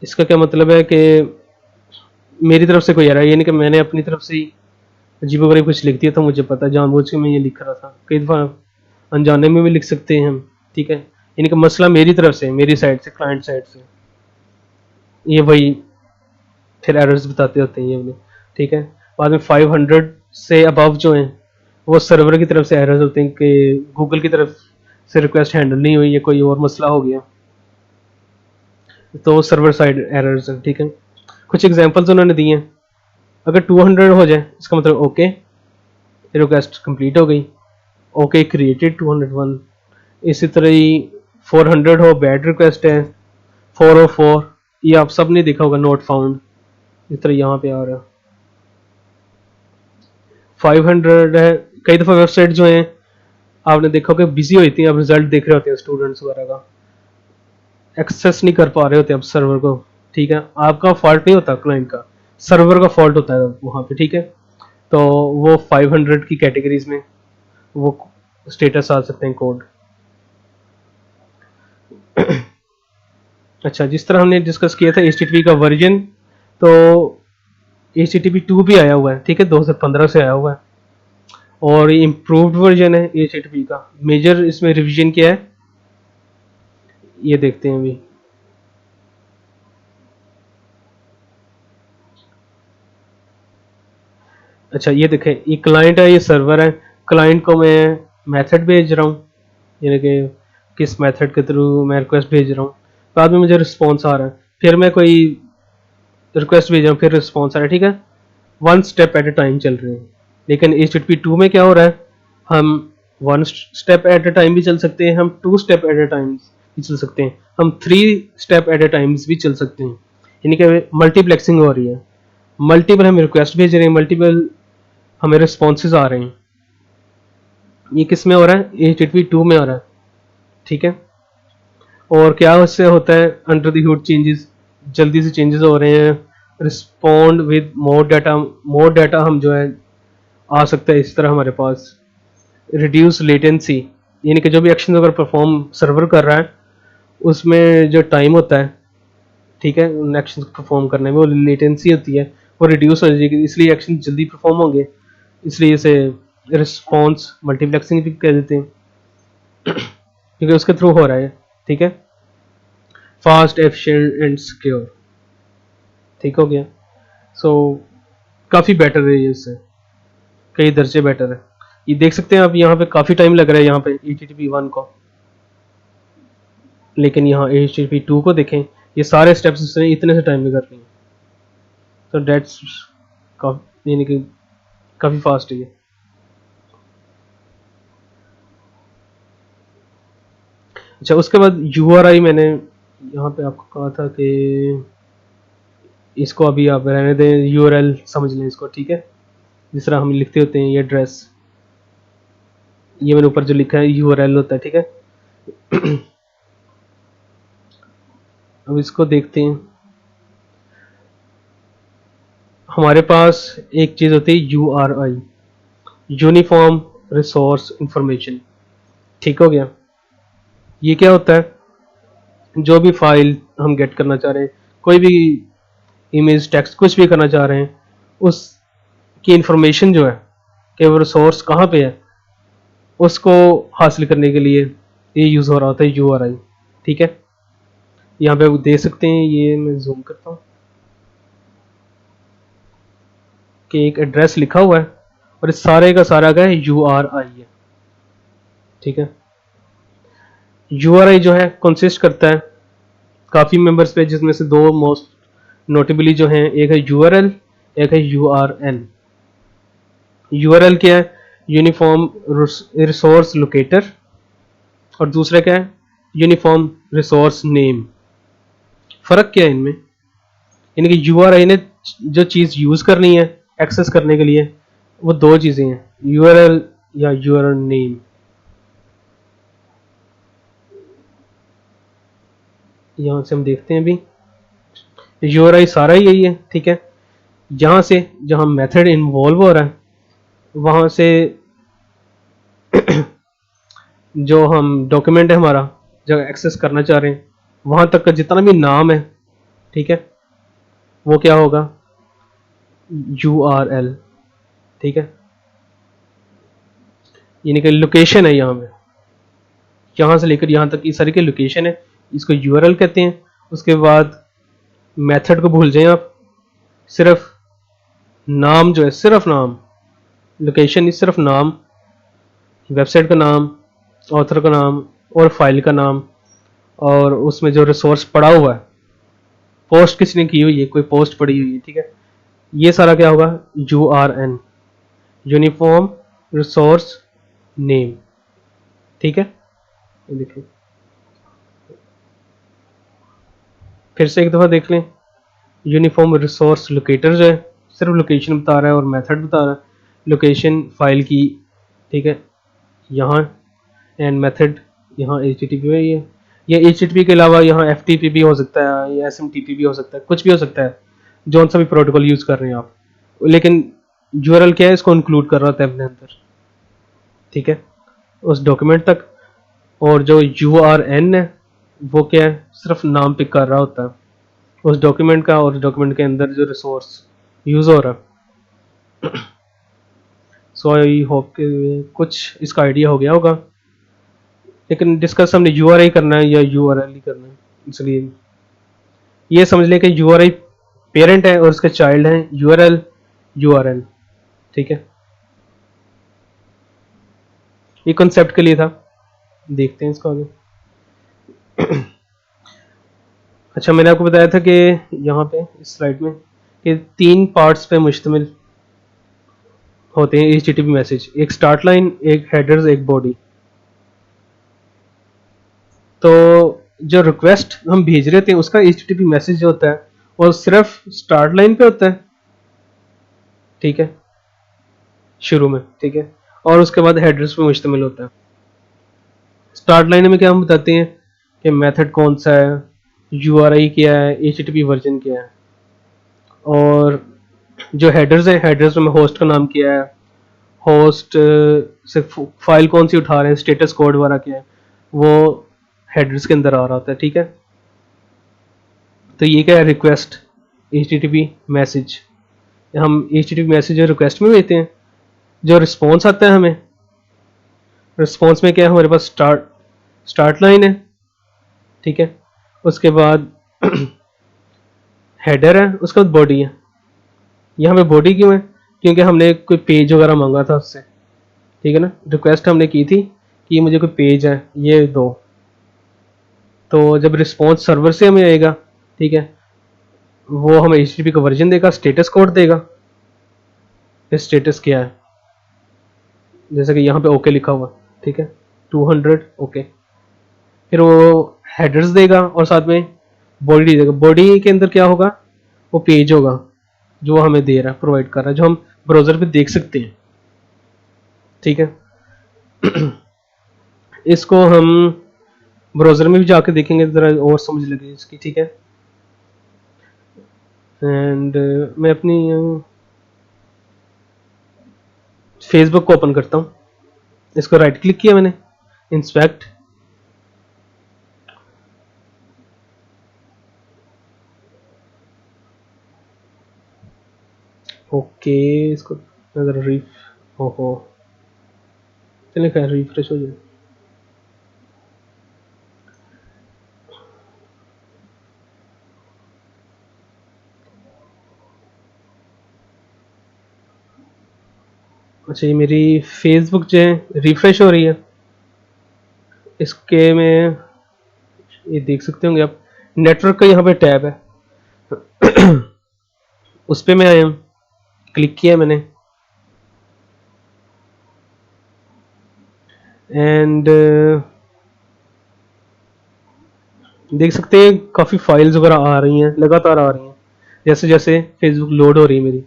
इसका क्या मतलब है कि मेरी तरफ से कोई एरर, यानी कि मैंने अपनी तरफ से ही अजीबोगरीब कुछ लिख दिया था, मुझे पता है, जानबूझ के मैं ये लिख रहा था, कई दफ़ा अनजाने में भी लिख सकते हैं हम, ठीक है। यानी कि मसला मेरी तरफ से, मेरी साइड से, क्लाइंट साइड से, ये वही फिर एरर्स बताते होते हैं ये वाले, ठीक है। बाद में 500 से अबव जो हैं वो सर्वर की तरफ से एरर्स होते हैं कि गूगल की तरफ से रिक्वेस्ट हैंडल नहीं हुई या कोई और मसला हो गया, तो सर्वर साइड एरर्स हैं, ठीक है। कुछ एग्जांपल्स उन्होंने दिए हैं, अगर 200 हो जाए इसका मतलब ओके, रिक्वेस्ट कंप्लीट हो गई, ओके क्रिएटेड 201। इसी तरह ही 400 हो, बैड रिक्वेस्ट है, 404, ये आप सब ने देखा होगा, नोट फाउंड, इस तरह यहाँ पे आ रहा है। 500 है, कई दफ़ा वेबसाइट जो है आपने देखा होगा बिजी होती है, आप रिजल्ट देख रहे होते हैं स्टूडेंट्स वगैरह का, एक्सेस नहीं कर पा रहे होते अब सर्वर को, ठीक है। आपका फॉल्ट नहीं होता, क्लाइंट का, सर्वर का फॉल्ट होता है वहाँ पे, ठीक है। तो वो 500 की कैटेगरीज में वो स्टेटस आ सकते हैं कोड। अच्छा, जिस तरह हमने डिस्कस किया था HTTP का वर्जन, तो HTTP 2 भी आया हुआ है, ठीक है, 2015 से आया हुआ है, और ये इम्प्रूव्ड वर्जन है HTTP का। मेजर इसमें रिवीजन क्या है ये देखते हैं अभी। अच्छा, ये देखें, ये क्लाइंट है, ये सर्वर है, क्लाइंट को मैं मेथड भेज रहा हूँ, यानी कि किस मेथड के थ्रू मैं रिक्वेस्ट भेज रहा हूँ, बाद में मुझे रिस्पॉन्स आ रहा है, फिर मैं कोई रिक्वेस्ट भेज रहा हूँ, फिर रिस्पॉन्स आ रहा है, ठीक है। One step at a time चल रहे हैं। लेकिन HTTP 2 में क्या हो रहा है, हम one step at a time भी चल सकते हैं, हम two step at a time भी चल सकते हैं, हम three step at a times भी चल सकते हैं। यानी कि मल्टीप्लेक्सिंग हो रही है, मल्टीपल हमें रिक्वेस्ट भेज रहे हैं, मल्टीपल हमें रिस्पॉन्सेज आ रहे हैं। ये किस में हो रहा है, HTTP 2 में हो रहा है। ठीक है, और क्या उससे होता है, अंडर द हुड चेंजेस, जल्दी से चेंजेस हो रहे हैं। रिस्पॉन्ड विद मोर डाटा हम जो है आ सकता है इस तरह हमारे पास। रिड्यूस लेटेंसी, यानी कि जो भी एक्शन अगर परफॉर्म सर्वर कर रहा है उसमें जो टाइम होता है, ठीक है, उन एक्शन परफॉर्म करने में वो लेटेंसी होती है, वो रिड्यूस हो जाएगी, इसलिए एक्शन जल्दी परफॉर्म होंगे, इसलिए इसे रिस्पॉन्स मल्टीप्लेक्सिंग भी कह देते हैं, क्योंकि उसके थ्रू हो रहा है। ठीक है, फास्ट एफिशिएंट एंड सिक्योर। ठीक हो गया। सो काफ़ी बेटर है ये, इससे कई दर्जे बेटर है। ये देख सकते हैं आप, यहाँ पे काफ़ी टाइम लग रहा है यहाँ पे HTTP 1 को, लेकिन यहाँ HTTP 2 को देखें, ये सारे स्टेप्स इसने इतने से टाइम में कर रही हैं। तो डेट्स यानी कि काफ़ी फास्ट है ये। अच्छा, उसके बाद URI मैंने यहाँ पे आपको कहा था कि इसको अभी आप रहने दें, URL समझ लें इसको। ठीक है, जिस तरह हम लिखते होते हैं ये एड्रेस, ये मैंने ऊपर जो लिखा है URL होता है। ठीक है, अब इसको देखते हैं। हमारे पास एक चीज़ होती है URI, यूनिफॉर्म रिसोर्स इंफॉर्मेशन। ठीक हो गया। ये क्या होता है, जो भी फाइल हम गेट करना चाह रहे हैं, कोई भी इमेज टेक्स्ट कुछ भी करना चाह रहे हैं, उसकी इंफॉर्मेशन जो है कि वो रिसोर्स कहाँ पे है, उसको हासिल करने के लिए ये यूज़ हो रहा होता है URI। ठीक है, यहाँ पे आप देख सकते हैं, ये मैं जूम करता हूँ कि एक एड्रेस लिखा हुआ है और इस सारे का सारा का URI है। ठीक है, URI जो है कंसिस्ट करता है काफ़ी मेंबर्स पे, जिसमें से दो मोस्ट नोटेबली जो हैं, एक है URL, एक है URN। URL क्या है, यूनिफॉर्म रिसोर्स लोकेटर, और दूसरा क्या है, यूनिफॉर्म रिसोर्स नेम। फ़र्क क्या है इनमें, यानी कि URI ने जो चीज़ यूज़ करनी है एक्सेस करने के लिए, वो दो चीज़ें हैं, URL या URL नेम। यहाँ से हम देखते हैं अभी, URI सारा ही यही है। ठीक है, यहाँ से जहाँ मेथड इन्वॉल्व हो रहा है, वहाँ से जो हम डॉक्यूमेंट है हमारा जो एक्सेस करना चाह रहे हैं, वहाँ तक का जितना भी नाम है, ठीक है, वो क्या होगा, URL। ठीक है, यानी कि लोकेशन है, यहाँ से लेकर यहाँ तक की सारी की लोकेशन है, इसको URL कहते हैं। उसके बाद मेथड को भूल जाएं आप, सिर्फ नाम जो है, सिर्फ नाम, लोकेशन नहीं, सिर्फ नाम, वेबसाइट का नाम, ऑथर का नाम और फाइल का नाम, और उसमें जो रिसोर्स पड़ा हुआ है, पोस्ट किसने की हुई है, कोई पोस्ट पड़ी हुई है। ठीक है, ये सारा क्या होगा, URN, यूनिफॉर्म रिसोर्स नेम। ठीक है, ये देखिए, फिर से एक दफ़ा देख लें। यूनिफॉर्म रिसोर्स लोकेटर जो है सिर्फ लोकेशन बता रहा है और मेथड बता रहा है, लोकेशन फाइल की। ठीक है, यहाँ एंड मेथड यहाँ HTTP है, ये HTTP के अलावा यहाँ FTP भी हो सकता है, या SMTP भी हो सकता है, कुछ भी हो सकता है, जो सा भी प्रोटोकॉल यूज़ कर रहे हैं आप, लेकिन URL क्या है, इसको इंक्लूड कर रहा था अपने अंदर। ठीक है, उस डॉक्यूमेंट तक। और जो URN है वो क्या है, सिर्फ नाम पिक कर रहा होता है उस डॉक्यूमेंट का, और डॉक्यूमेंट के अंदर जो रिसोर्स यूज़ हो रहा है। सो आई होप कि कुछ इसका आइडिया हो गया होगा, लेकिन डिस्कस हमने URI करना है या URL ही करना है, इसलिए ये समझ लें कि URI पेरेंट है और उसके चाइल्ड हैं URL URN। ठीक है, ये कॉन्सेप्ट के लिए था, देखते हैं इसको आगे। अच्छा, मैंने आपको बताया था कि यहाँ पे इस स्लाइड में कि 3 पार्ट्स पे मुश्तमिल होते हैं HTTP मैसेज, एक स्टार्ट लाइन, एक हेडर्स, एक बॉडी। तो जो रिक्वेस्ट हम भेज रहे थे उसका HTTP मैसेज जो होता है वो सिर्फ स्टार्ट लाइन पे होता है, ठीक है, शुरू में, ठीक है, और उसके बाद हेडर्स पे मुश्तमिल होता है। स्टार्ट लाइन में क्या हम बताते हैं कि मेथड कौन सा है, URI क्या है, HTTP वर्जन क्या है, और जो हेडर्स है, हेडर्स में होस्ट का नाम क्या है, होस्ट से फाइल कौन सी उठा रहे हैं, स्टेटस कोड वगैरह क्या है, वो हेडर्स के अंदर आ रहा होता है, ठीक है। तो ये क्या है, रिक्वेस्ट HTTP मैसेज, हम HTTP मैसेज रिक्वेस्ट में भेजते हैं। जो रिस्पॉन्स आता है हमें, रिस्पॉन्स में क्या है, हमारे पास स्टार्ट लाइन है, ठीक है, उसके बाद हेडर है, उसके बाद बॉडी है। यहाँ पे बॉडी क्यों है, क्योंकि हमने कोई पेज वगैरह मांगा था उससे, ठीक है ना, रिक्वेस्ट हमने की थी कि ये मुझे कोई पेज है ये दो। तो जब रिस्पॉन्स सर्वर से हमें आएगा, ठीक है, वो हमें HTTP का वर्जन देगा, स्टेटस कोड देगा, स्टेटस क्या है, जैसे कि यहाँ पे ओके लिखा हुआ, ठीक है, 200 ओके। फिर वो हेडर्स देगा और साथ में बॉडी देगा। बॉडी के अंदर क्या होगा, वो पेज होगा जो हमें दे रहा है, प्रोवाइड कर रहा है, जो हम ब्राउज़र पे देख सकते हैं, ठीक है। इसको हम ब्राउज़र में भी जाके देखेंगे ज़रा और समझ लगे इसकी, ठीक है। एंड मैं अपनी फेसबुक को ओपन करता हूँ। इसको राइट क्लिक किया मैंने, इंस्पेक्ट, ओके, इसको अगर हो चलिए खैर रिफ्रेश हो जाए। अच्छा, ये मेरी फेसबुक जो है रिफ्रेश हो रही है। इसके में ये देख सकते होंगे आप, नेटवर्क का यहाँ पे टैब है, उस पर मैं आया हूँ, क्लिक किया मैंने, एंड देख सकते हैं काफ़ी फाइल्स वगैरह आ रही हैं, लगातार आ रही हैं जैसे जैसे फेसबुक लोड हो रही है मेरी।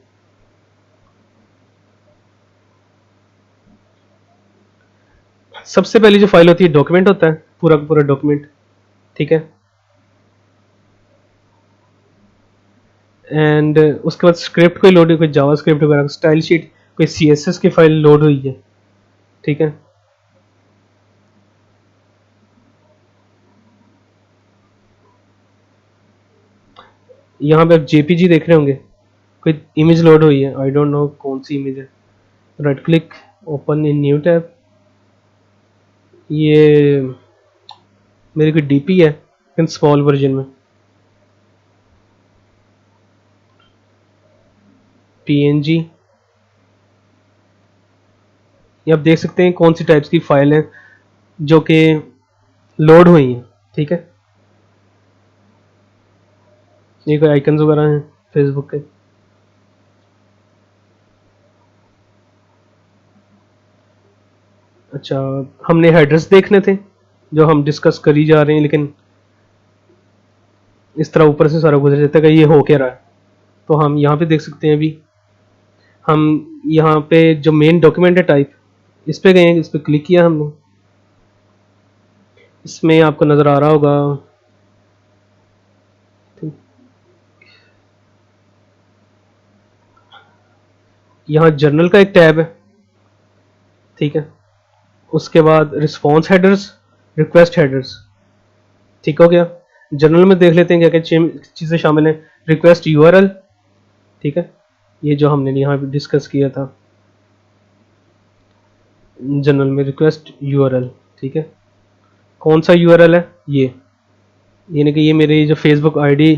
सबसे पहली जो फाइल होती है डॉक्यूमेंट होता है, पूरा का पूरा डॉक्यूमेंट, ठीक है, एंड उसके बाद स्क्रिप्ट कोई लोड हुई, कोई जावा स्क्रिप्ट वगैरह, स्टाइल शीट, कोई CSS की फाइल लोड हुई है, ठीक है। यहाँ पे आप JPG देख रहे होंगे, कोई इमेज लोड हुई है, आई डोंट नो कौन सी इमेज है। Right click, open in new tab, ये मेरी कोई DP है इन स्मॉल वर्जन में, PNG, ये आप देख सकते हैं कौन सी टाइप्स की फाइल है जो कि लोड हुई हैं, ठीक है। ये कोई आइकन्स वगैरह हैं फेसबुक के। अच्छा, हमने हेडर्स देखने थे जो हम डिस्कस कर ही जा रहे हैं, लेकिन इस तरह ऊपर से सारा गुजर जाता है कि ये हो क्या रहा है। तो हम यहाँ पे देख सकते हैं, अभी हम यहाँ पे जो मेन डॉक्यूमेंट है टाइप, इस पे गए हैं, इस पे क्लिक किया हमने, इसमें आपको नज़र आ रहा होगा, यहाँ जर्नल का एक टैब है, ठीक है, उसके बाद रिस्पॉन्स हेडर्स, रिक्वेस्ट हेडर्स, ठीक हो गया। जर्नल में देख लेते हैं क्या क्या चीज़ें शामिल हैं। रिक्वेस्ट URL, ठीक है, ये जो हमने यहाँ पे डिस्कस किया था जनरल में, रिक्वेस्ट URL, ठीक है। कौन सा URL है, ये यानी कि ये मेरी जो फेसबुक ID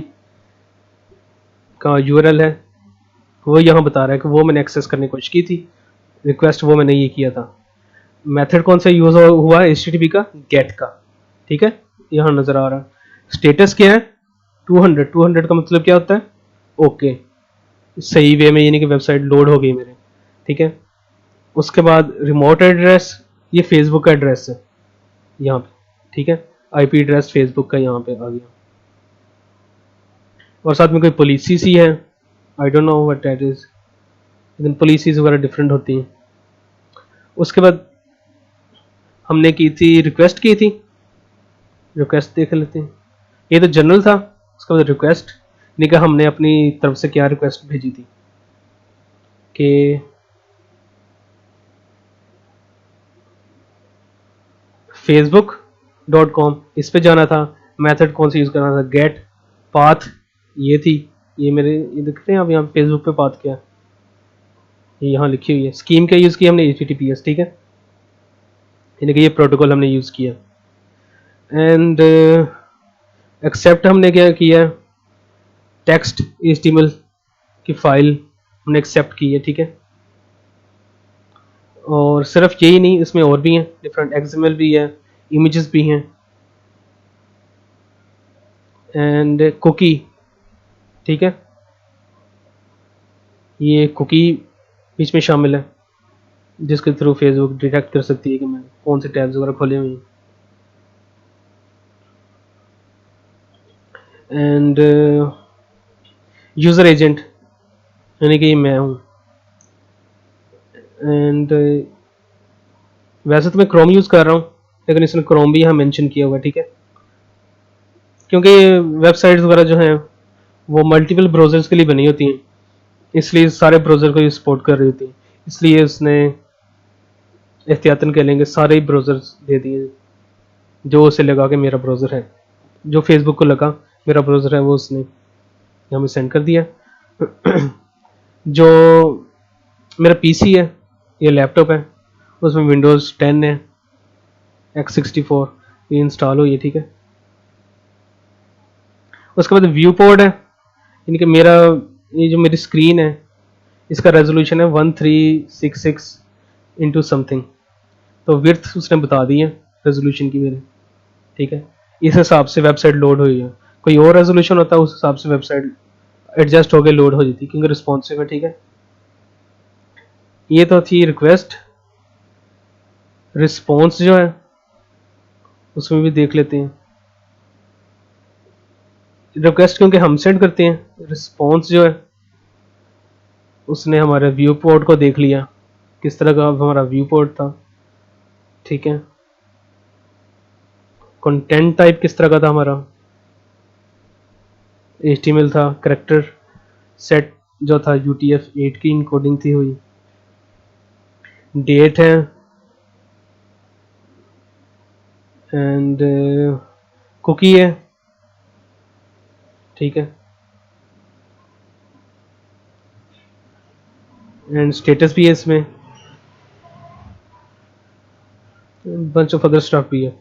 का URL है वो यहाँ बता रहा है कि वो मैंने एक्सेस करने की कोशिश की थी, रिक्वेस्ट वो मैंने ये किया था। मेथड कौन सा यूज हुआ है, HTTP का गेट का, ठीक है, यहाँ नजर आ रहा है। स्टेटस क्या है, 200 का मतलब क्या होता है, ओके, सही वे में, यानी कि वेबसाइट लोड हो गई मेरे, ठीक है। उसके बाद रिमोट एड्रेस, ये फेसबुक का एड्रेस है यहाँ पे, ठीक है, आईपी एड्रेस फेसबुक का यहाँ पे आ गया। और साथ में कोई पॉलिसी सी है, I don't know what that is, लेकिन पॉलिसीज वगैरह डिफरेंट होती हैं। उसके बाद हमने की थी रिक्वेस्ट की थी, रिक्वेस्ट देख लेते हैं। ये तो जनरल था। उसके बाद रिक्वेस्ट, यानी कि हमने अपनी तरफ से क्या रिक्वेस्ट भेजी थी कि facebook.com, इस पे जाना था। मेथड कौन सा यूज़ करना था, गेट पाथ, ये थी, ये मेरे ये दिखते हैं आप यहाँ फेसबुक पे पाथ क्या, ये यहाँ लिखी हुई है। स्कीम का यूज़ किया हमने HTTPS, ठीक है, यानी कि ये प्रोटोकॉल हमने यूज़ किया। एंड एक्सेप्ट हमने क्या किया, टेक्स्ट HTML की फाइल हमने एक्सेप्ट की है, ठीक है। और सिर्फ यही नहीं, इसमें और भी हैं डिफरेंट, XML भी है, इमेजेस भी हैं, एंड कुकी, ठीक है, ये कुकी बीच में शामिल है जिसके थ्रू फेसबुक डिटेक्ट कर सकती है कि मैं कौन से टैब्स वगैरह खोले हुए हैं। एंड यूज़र एजेंट, यानी कि ये मैं हूँ। एंड वैसे तो मैं क्रोम यूज़ कर रहा हूँ, लेकिन इसने क्रोम भी यहाँ मेंशन किया हुआ है, ठीक है, क्योंकि वेबसाइट्स वगैरह जो हैं वो मल्टीपल ब्राउज़र्स के लिए बनी होती हैं, इसलिए सारे ब्राउज़र को ये सपोर्ट कर रही होती है, इसलिए उसने एहतियातन कह लेंगे सारे ही ब्राउज़र्स दे दिए जो उसे लगा कि मेरा ब्राउज़र है, जो फेसबुक को लगा मेरा ब्राउज़र है वो उसने हमें सेंड कर दिया। जो मेरा पीसी है, ये लैपटॉप है, उसमें विंडोज़ 10 है, X64 ये इंस्टॉल हुई है, ठीक है। उसके बाद व्यू पोर्ट है, यानी कि मेरा ये जो मेरी स्क्रीन है इसका रेजोल्यूशन है 1366 इंटू समथिंग, तो विड्थ उसने बता दी है रेजोल्यूशन की मेरे, ठीक है, इस हिसाब से वेबसाइट लोड हुई है। कोई और रेजोल्यूशन होता है उस हिसाब से वेबसाइट एडजस्ट होकर लोड हो जाती, क्योंकि रिस्पॉन्सिव है, ठीक है। ये तो थी रिक्वेस्ट। रिस्पॉन्स जो है उसमें भी देख लेते हैं। रिक्वेस्ट क्योंकि हम सेंड करते हैं, रिस्पॉन्स जो है उसने हमारे व्यू पोर्ट को देख लिया, किस तरह का हमारा व्यू पोर्ट था, ठीक है। कंटेंट टाइप किस तरह का था हमारा, HTML था। कैरेक्टर सेट जो था UTF-8 की इनकोडिंग थी हुई। डेट है, एंड कुकी है, ठीक है, एंड स्टेटस भी है इसमें, बंच ऑफ अदर स्टफ भी है।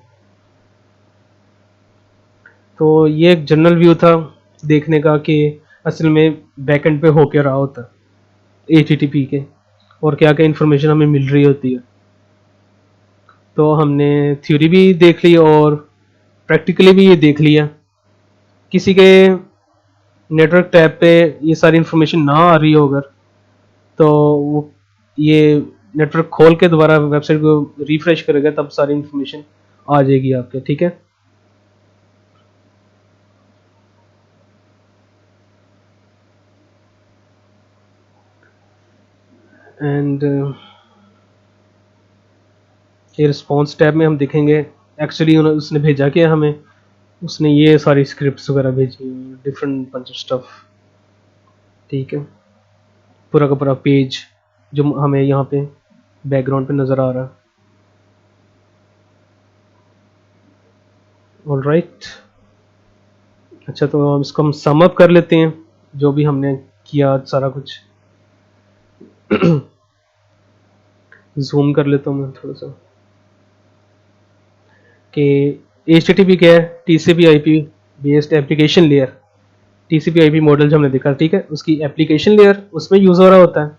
तो ये एक जनरल व्यू था देखने का कि असल में बैकएंड पे हो क्या रहा होता है HTTP के, और क्या क्या इन्फॉर्मेशन हमें मिल रही होती है। तो हमने थ्योरी भी देख ली और प्रैक्टिकली भी ये देख लिया। किसी के नेटवर्क टैब पे ये सारी इन्फॉर्मेशन ना आ रही हो अगर, तो वो ये नेटवर्क खोल के दोबारा वेबसाइट को रिफ्रेश करेगा, तब सारी इन्फॉर्मेशन आ जाएगी आपके, ठीक है। एंड ये रिस्पॉन्स टैब में हम देखेंगे एक्चुअली उसने भेजा क्या हमें, उसने ये सारी स्क्रिप्ट्स वगैरह भेजी, डिफरेंट बंच ऑफ स्टफ, ठीक है। पूरा का पूरा पेज जो हमें यहाँ पे बैकग्राउंड पे नज़र आ रहा है। ऑलराइट, अच्छा, तो हम इसको हम सम अप कर लेते हैं जो भी हमने किया सारा कुछ। जूम कर लेता हूँ मैं थोड़ा सा कि HTTP क्या है, TCP/IP based application layer. TCP/IP model जो हमने देखा, ठीक है, उसकी एप्लीकेशन लेयर उसमें यूज हो रहा होता है,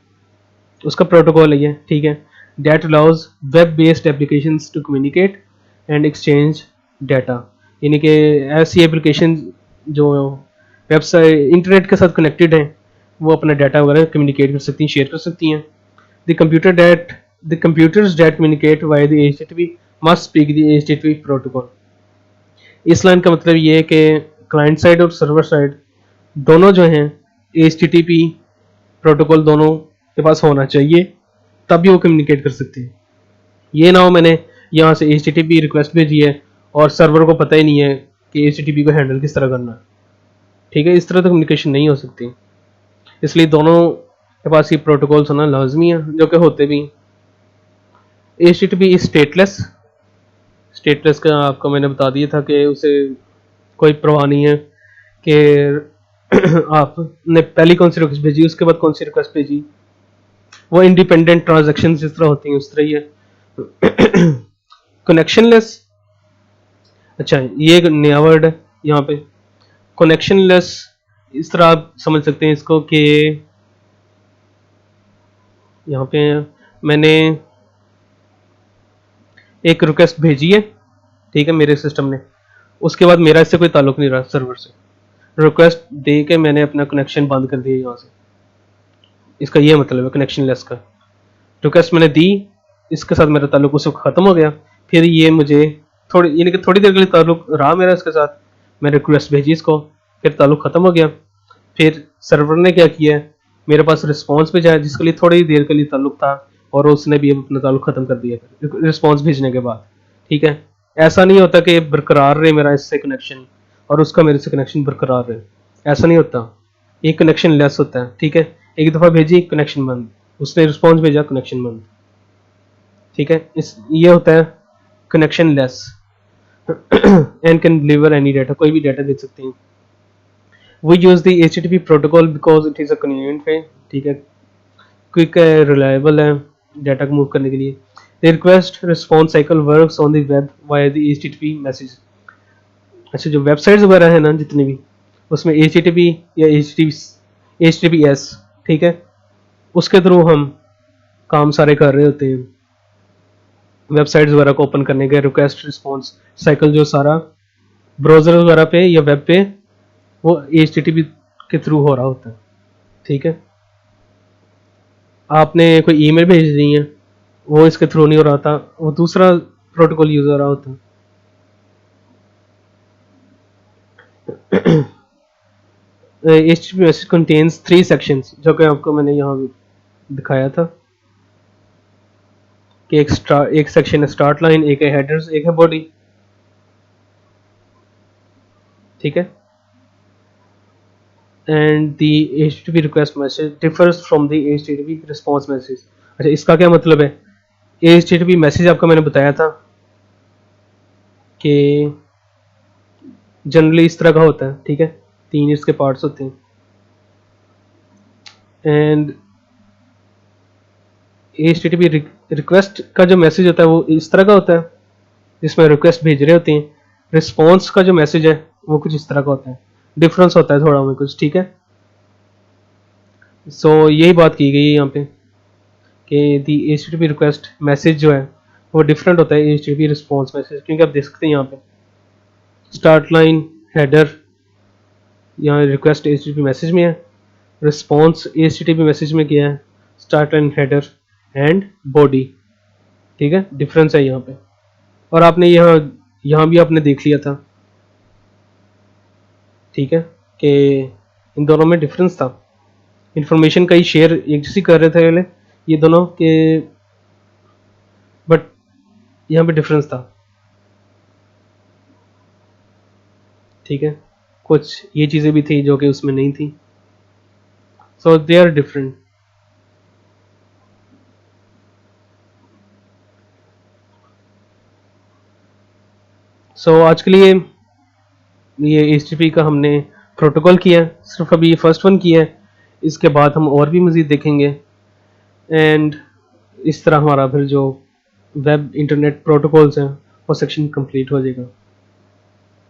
उसका प्रोटोकॉल है ये, ठीक है। That allows web based applications to communicate and exchange data, यानी कि ऐसी एप्लीकेशन जो वेबसाइट इंटरनेट के साथ कनेक्टेड हैं वो अपना डाटा वगैरह कम्युनिकेट कर सकती हैं, शेयर कर सकती हैं। The computer that the computers that communicate via the HTTP must speak the HTTP protocol. इस लाइन का मतलब ये है कि क्लाइंट साइड और सर्वर साइड दोनों जो हैं HTTP प्रोटोकॉल दोनों के पास होना चाहिए, तभी वो कम्युनिकेट कर सकते हैं। ये ना हो मैंने यहाँ से HTTP रिक्वेस्ट भेजी है और सर्वर को पता ही नहीं है कि HTTP को हैंडल किस तरह करना है, ठीक है। इस तरह तो कम्युनिकेशन नहीं हो सकती, इसलिए दोनों के पास ये प्रोटोकॉल्स होना लाजमी है, जो कि होते भी। HTTP is stateless. स्टेटलेस का आपको मैंने बता दिया था कि उसे कोई परवाह नहीं है कि आपने पहली कौन सी रिक्वेस्ट भेजी, उसके बाद कौन सी रिक्वेस्ट भेजी। वो इंडिपेंडेंट ट्रांजैक्शन जिस तरह होती हैं उस तरह ही है। कनेक्शनलेस, अच्छा ये एक नया वर्ड है यहाँ पे, कनेक्शनलेस। इस तरह आप समझ सकते हैं इसको कि यहाँ पे मैंने एक रिक्वेस्ट भेजी है, ठीक है, मेरे सिस्टम ने, उसके बाद मेरा इससे कोई ताल्लुक नहीं रहा सर्वर से, रिक्वेस्ट दे के मैंने अपना कनेक्शन बंद कर दिया यहाँ से। इसका ये मतलब है कनेक्शन लेस का। रिक्वेस्ट मैंने दी, इसके साथ मेरा ताल्लुक उससे ख़त्म हो गया, फिर ये मुझे यानी कि थोड़ी देर के लिए ताल्लुक रहा मेरा इसके साथ, मैंने रिक्वेस्ट भेजी इसको, फिर ताल्लुक ख़त्म हो गया। फिर सर्वर ने क्या किया, मेरे पास रिस्पॉन्स भेजा जिसके लिए थोड़ी देर के लिए ताल्लुक था, और उसने भी अपना ताल्लुक ख़त्म कर दिया रिस्पॉन्स भेजने के बाद, ठीक है। ऐसा नहीं होता कि बरकरार रहे मेरा इससे कनेक्शन और उसका मेरे से कनेक्शन बरकरार रहे, ऐसा नहीं होता। एक कनेक्शन लेस होता है, ठीक है। एक दफ़ा भेजी कनेक्शन बंद, उसने रिस्पॉन्स भेजा कनेक्शन बंद, ठीक है। ये होता है connection less. And can deliver any data, कोई भी डाटा दे सकते हैं। We use the HTTP protocol because it is a convenient way, ठीक है, क्विक है, रिलायबल है डाटा को मूव करने के लिए। The request response cycle works on the web via the HTTP message. अच्छा, जो वेबसाइट्स वगैरह है ना जितनी भी, उसमें HTTP या HTTPS, ठीक है, उसके थ्रू हम काम सारे कर रहे होते हैं। वेबसाइट्स वगैरह को ओपन करने के रिक्वेस्ट रिस्पॉन्स साइकिल जो सारा ब्राउज़र वगैरह पे या वेब पे वो HTTP के थ्रू हो रहा होता है, ठीक है। आपने कोई ईमेल भेज दी है, वो इसके थ्रू नहीं हो रहा था, वो दूसरा प्रोटोकॉल यूज हो रहा होता है। HTTP मैसेज कंटेन्स 3 सेक्शंस, जो कि आपको मैंने यहाँ दिखाया था कि एक सेक्शन है स्टार्ट लाइन, एक है हेडर्स, एक है बॉडी, ठीक है। And the HTTP request message differs from the HTTP response message. अच्छा, इसका क्या मतलब है? HTTP मैसेज आपको मैंने बताया था कि जनरली इस तरह का होता है, ठीक है, 3 इसके पार्ट्स होते हैं। एंड HTTP रिक्वेस्ट का जो मैसेज होता है वो इस तरह का होता है, जिसमें रिक्वेस्ट भेज रहे होते हैं। रिस्पॉन्स का जो मैसेज है वो कुछ इस तरह का होता है, डिफरेंस होता है थोड़ा में कुछ, ठीक है। सो यही बात की गई है यहाँ पे कि दी HTTP रिक्वेस्ट मैसेज जो है वो डिफरेंट होता है HTTP रिस्पॉन्स मैसेज, क्योंकि आप देख सकते हैं यहाँ पे स्टार्ट लाइन, हेडर, यहाँ रिक्वेस्ट HTTP मैसेज में है, रिस्पॉन्स HTTP मैसेज में किया है, start line, header and body, ठीक है। डिफरेंस है यहाँ पे, और आपने यहाँ भी आपने देख लिया था, ठीक है, कि इन दोनों में डिफरेंस था। इंफॉर्मेशन का ही शेयर एक जैसी कर रहे थे पहले ये दोनों के, बट यहाँ पे डिफरेंस था, ठीक है। कुछ ये चीज़ें भी थी जो कि उसमें नहीं थी, सो दे आर डिफरेंट। सो आज के लिए ये HTTP का हमने प्रोटोकॉल किया, सिर्फ अभी ये फर्स्ट वन किया है, इसके बाद हम और भी मज़ीद देखेंगे। एंड इस तरह हमारा फिर जो वेब इंटरनेट प्रोटोकॉल्स हैं वो सेक्शन कंप्लीट हो जाएगा।